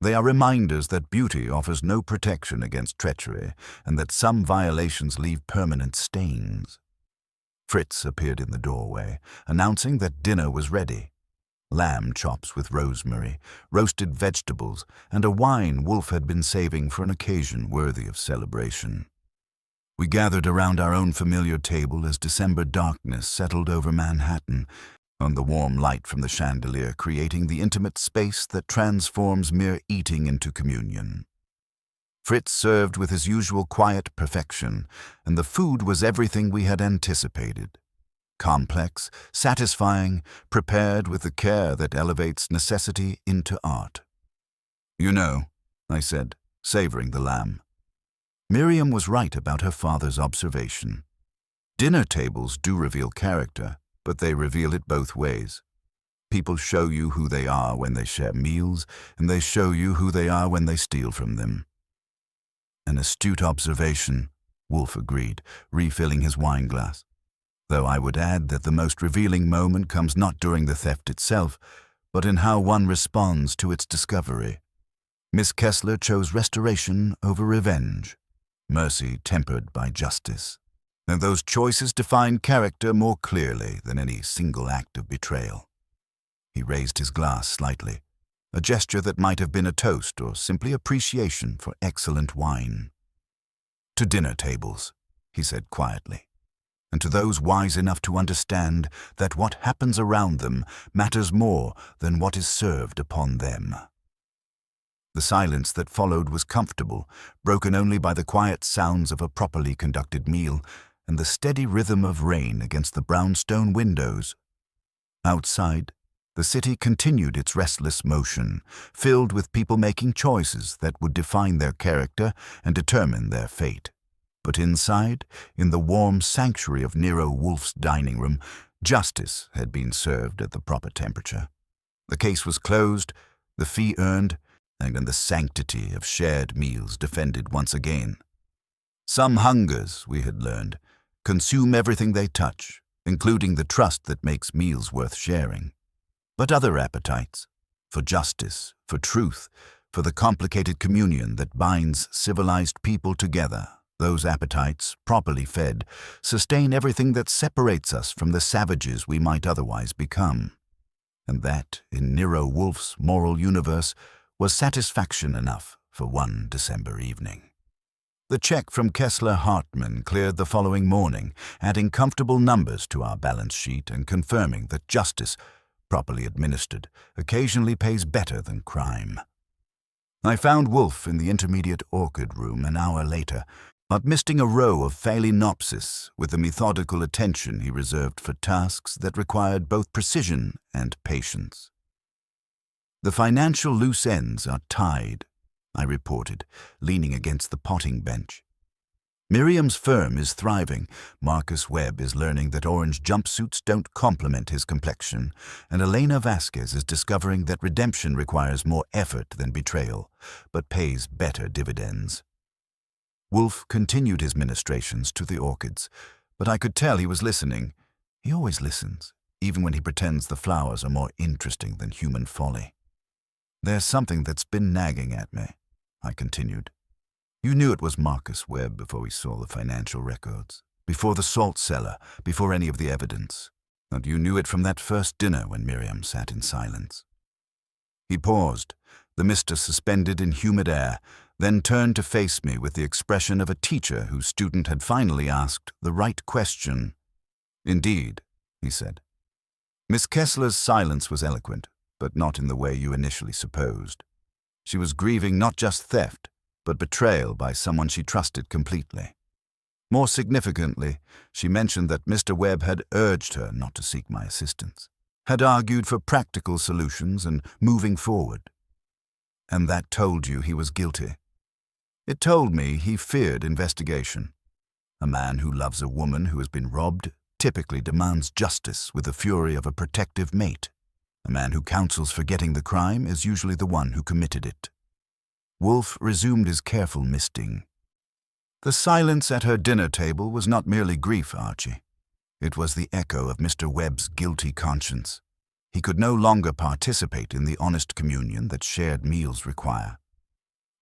Speaker 1: They are reminders that beauty offers no protection against treachery, and that some violations leave permanent stains. Fritz appeared in the doorway, announcing that dinner was ready. Lamb chops with rosemary, roasted vegetables, and a wine Wolfe had been saving for an occasion worthy of celebration. We gathered around our own familiar table as December darkness settled over Manhattan, on the warm light from the chandelier creating the intimate space that transforms mere eating into communion. Fritz served with his usual quiet perfection, and the food was everything we had anticipated. Complex, satisfying, prepared with the care that elevates necessity into art. "You know," I said, savoring the lamb. Miriam was right about her father's observation. Dinner tables do reveal character, but they reveal it both ways. People show you who they are when they share meals, and they show you who they are when they steal from them. An astute observation, Wolfe agreed, refilling his wineglass. Though I would add that the most revealing moment comes not during the theft itself, but in how one responds to its discovery. Miss Kessler chose restoration over revenge, mercy tempered by justice. And those choices define character more clearly than any single act of betrayal. He raised his glass slightly, a gesture that might have been a toast or simply appreciation for excellent wine. "To dinner tables," he said quietly, "and to those wise enough to understand that what happens around them matters more than what is served upon them." The silence that followed was comfortable, broken only by the quiet sounds of a properly conducted meal and the steady rhythm of rain against the brownstone windows. Outside, the city continued its restless motion, filled with people making choices that would define their character and determine their fate. But inside, in the warm sanctuary of Nero Wolfe's dining room, justice had been served at the proper temperature. The case was closed, the fee earned, and in the sanctity of shared meals defended once again. Some hungers, we had learned, consume everything they touch, including the trust that makes meals worth sharing. But other appetites, for justice, for truth, for the complicated communion that binds civilized people together, those appetites, properly fed, sustain everything that separates us from the savages we might otherwise become. And that, in Nero Wolfe's moral universe, was satisfaction enough for one December evening. The check from Kessler Hartman cleared the following morning, adding comfortable numbers to our balance sheet and confirming that justice, properly administered, occasionally pays better than crime. I found Wolfe in the intermediate orchid room an hour later, administering a row of phalaenopsis with the methodical attention he reserved for tasks that required both precision and patience. "The financial loose ends are tied," I reported, leaning against the potting bench. "Miriam's firm is thriving, Marcus Webb is learning that orange jumpsuits don't complement his complexion, and Elena Vasquez is discovering that redemption requires more effort than betrayal, but pays better dividends." Wolfe continued his ministrations to the orchids, but I could tell he was listening. He always listens, even when he pretends the flowers are more interesting than human folly. "There's something that's been nagging at me," I continued. "You knew it was Marcus Webb before we saw the financial records, before the salt cellar, before any of the evidence. And you knew it from that first dinner when Miriam sat in silence." He paused, the mister suspended in humid air, then turned to face me with the expression of a teacher whose student had finally asked the right question. "Indeed," he said. "Miss Kessler's silence was eloquent, but not in the way you initially supposed. She was grieving not just theft, but betrayal by someone she trusted completely. More significantly, she mentioned that Mr. Webb had urged her not to seek my assistance, had argued for practical solutions and moving forward. And that told you he was guilty. It told me he feared investigation. A man who loves a woman who has been robbed typically demands justice with the fury of a protective mate. A man who counsels forgetting the crime is usually the one who committed it. Wolfe resumed his careful misting. The silence at her dinner table was not merely grief, Archie. It was the echo of Mr. Webb's guilty conscience. He could no longer participate in the honest communion that shared meals require.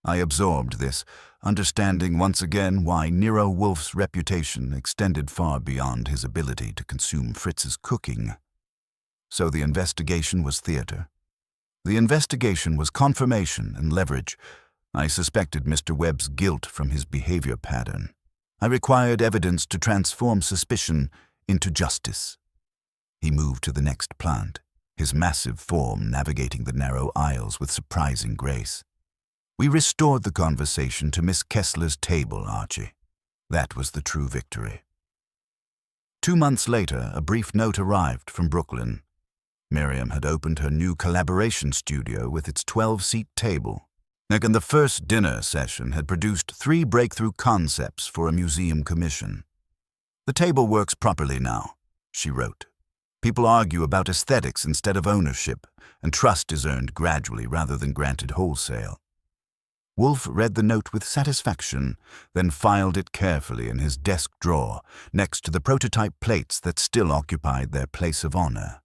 Speaker 1: I absorbed this, understanding once again why Nero Wolfe's reputation extended far beyond his ability to consume Fritz's cooking. So the investigation was theater. The investigation was confirmation and leverage. I suspected Mr. Webb's guilt from his behavior pattern. I required evidence to transform suspicion into justice. He moved to the next plant, his massive form navigating the narrow aisles with surprising grace. We restored the conversation to Miss Kessler's table, Archie. That was the true victory. 2 months later, a brief note arrived from Brooklyn. Miriam had opened her new collaboration studio with its 12-seat table. And the first dinner session had produced 3 breakthrough concepts for a museum commission. "The table works properly now," she wrote. "People argue about aesthetics instead of ownership, and trust is earned gradually rather than granted wholesale." Wolfe read the note with satisfaction, then filed it carefully in his desk drawer next to the prototype plates that still occupied their place of honor.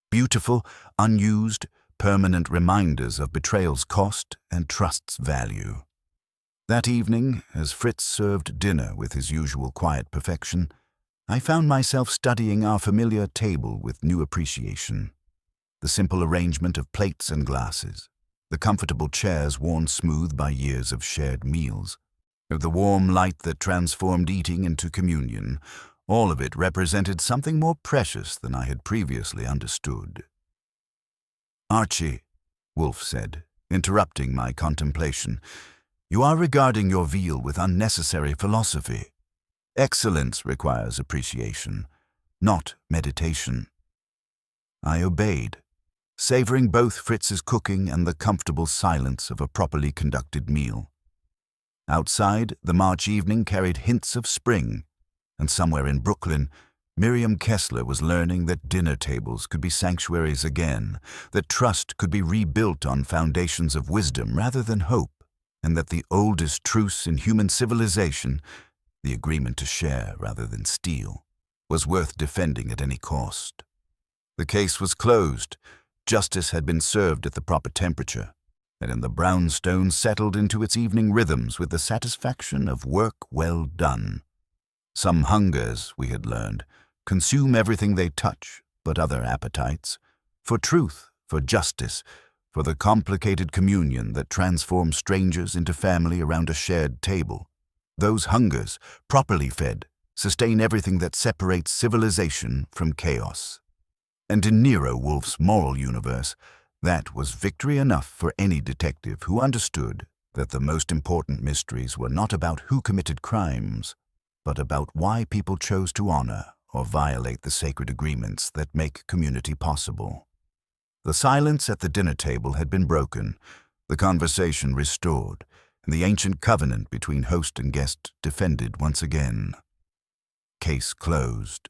Speaker 1: Beautiful, unused, permanent reminders of betrayal's cost and trust's value. That evening, as Fritz served dinner with his usual quiet perfection, I found myself studying our familiar table with new appreciation. The simple arrangement of plates and glasses, the comfortable chairs worn smooth by years of shared meals, the warm light that transformed eating into communion, all of it represented something more precious than I had previously understood. "Archie," Wolfe said, interrupting my contemplation, "you are regarding your veal with unnecessary philosophy. Excellence requires appreciation, not meditation." I obeyed, savoring both Fritz's cooking and the comfortable silence of a properly conducted meal. Outside, the March evening carried hints of spring, and somewhere in Brooklyn, Miriam Kessler was learning that dinner tables could be sanctuaries again, that trust could be rebuilt on foundations of wisdom rather than hope, and that the oldest truce in human civilization, the agreement to share rather than steal, was worth defending at any cost. The case was closed, justice had been served at the proper temperature, and the brownstone settled into its evening rhythms with the satisfaction of work well done. Some hungers, we had learned, consume everything they touch, but other appetites, for truth, for justice, for the complicated communion that transforms strangers into family around a shared table. Those hungers, properly fed, sustain everything that separates civilization from chaos. And in Nero Wolfe's moral universe, that was victory enough for any detective who understood that the most important mysteries were not about who committed crimes, but about why people chose to honor or violate the sacred agreements that make community possible. The silence at the dinner table had been broken, the conversation restored, and the ancient covenant between host and guest defended once again. Case closed.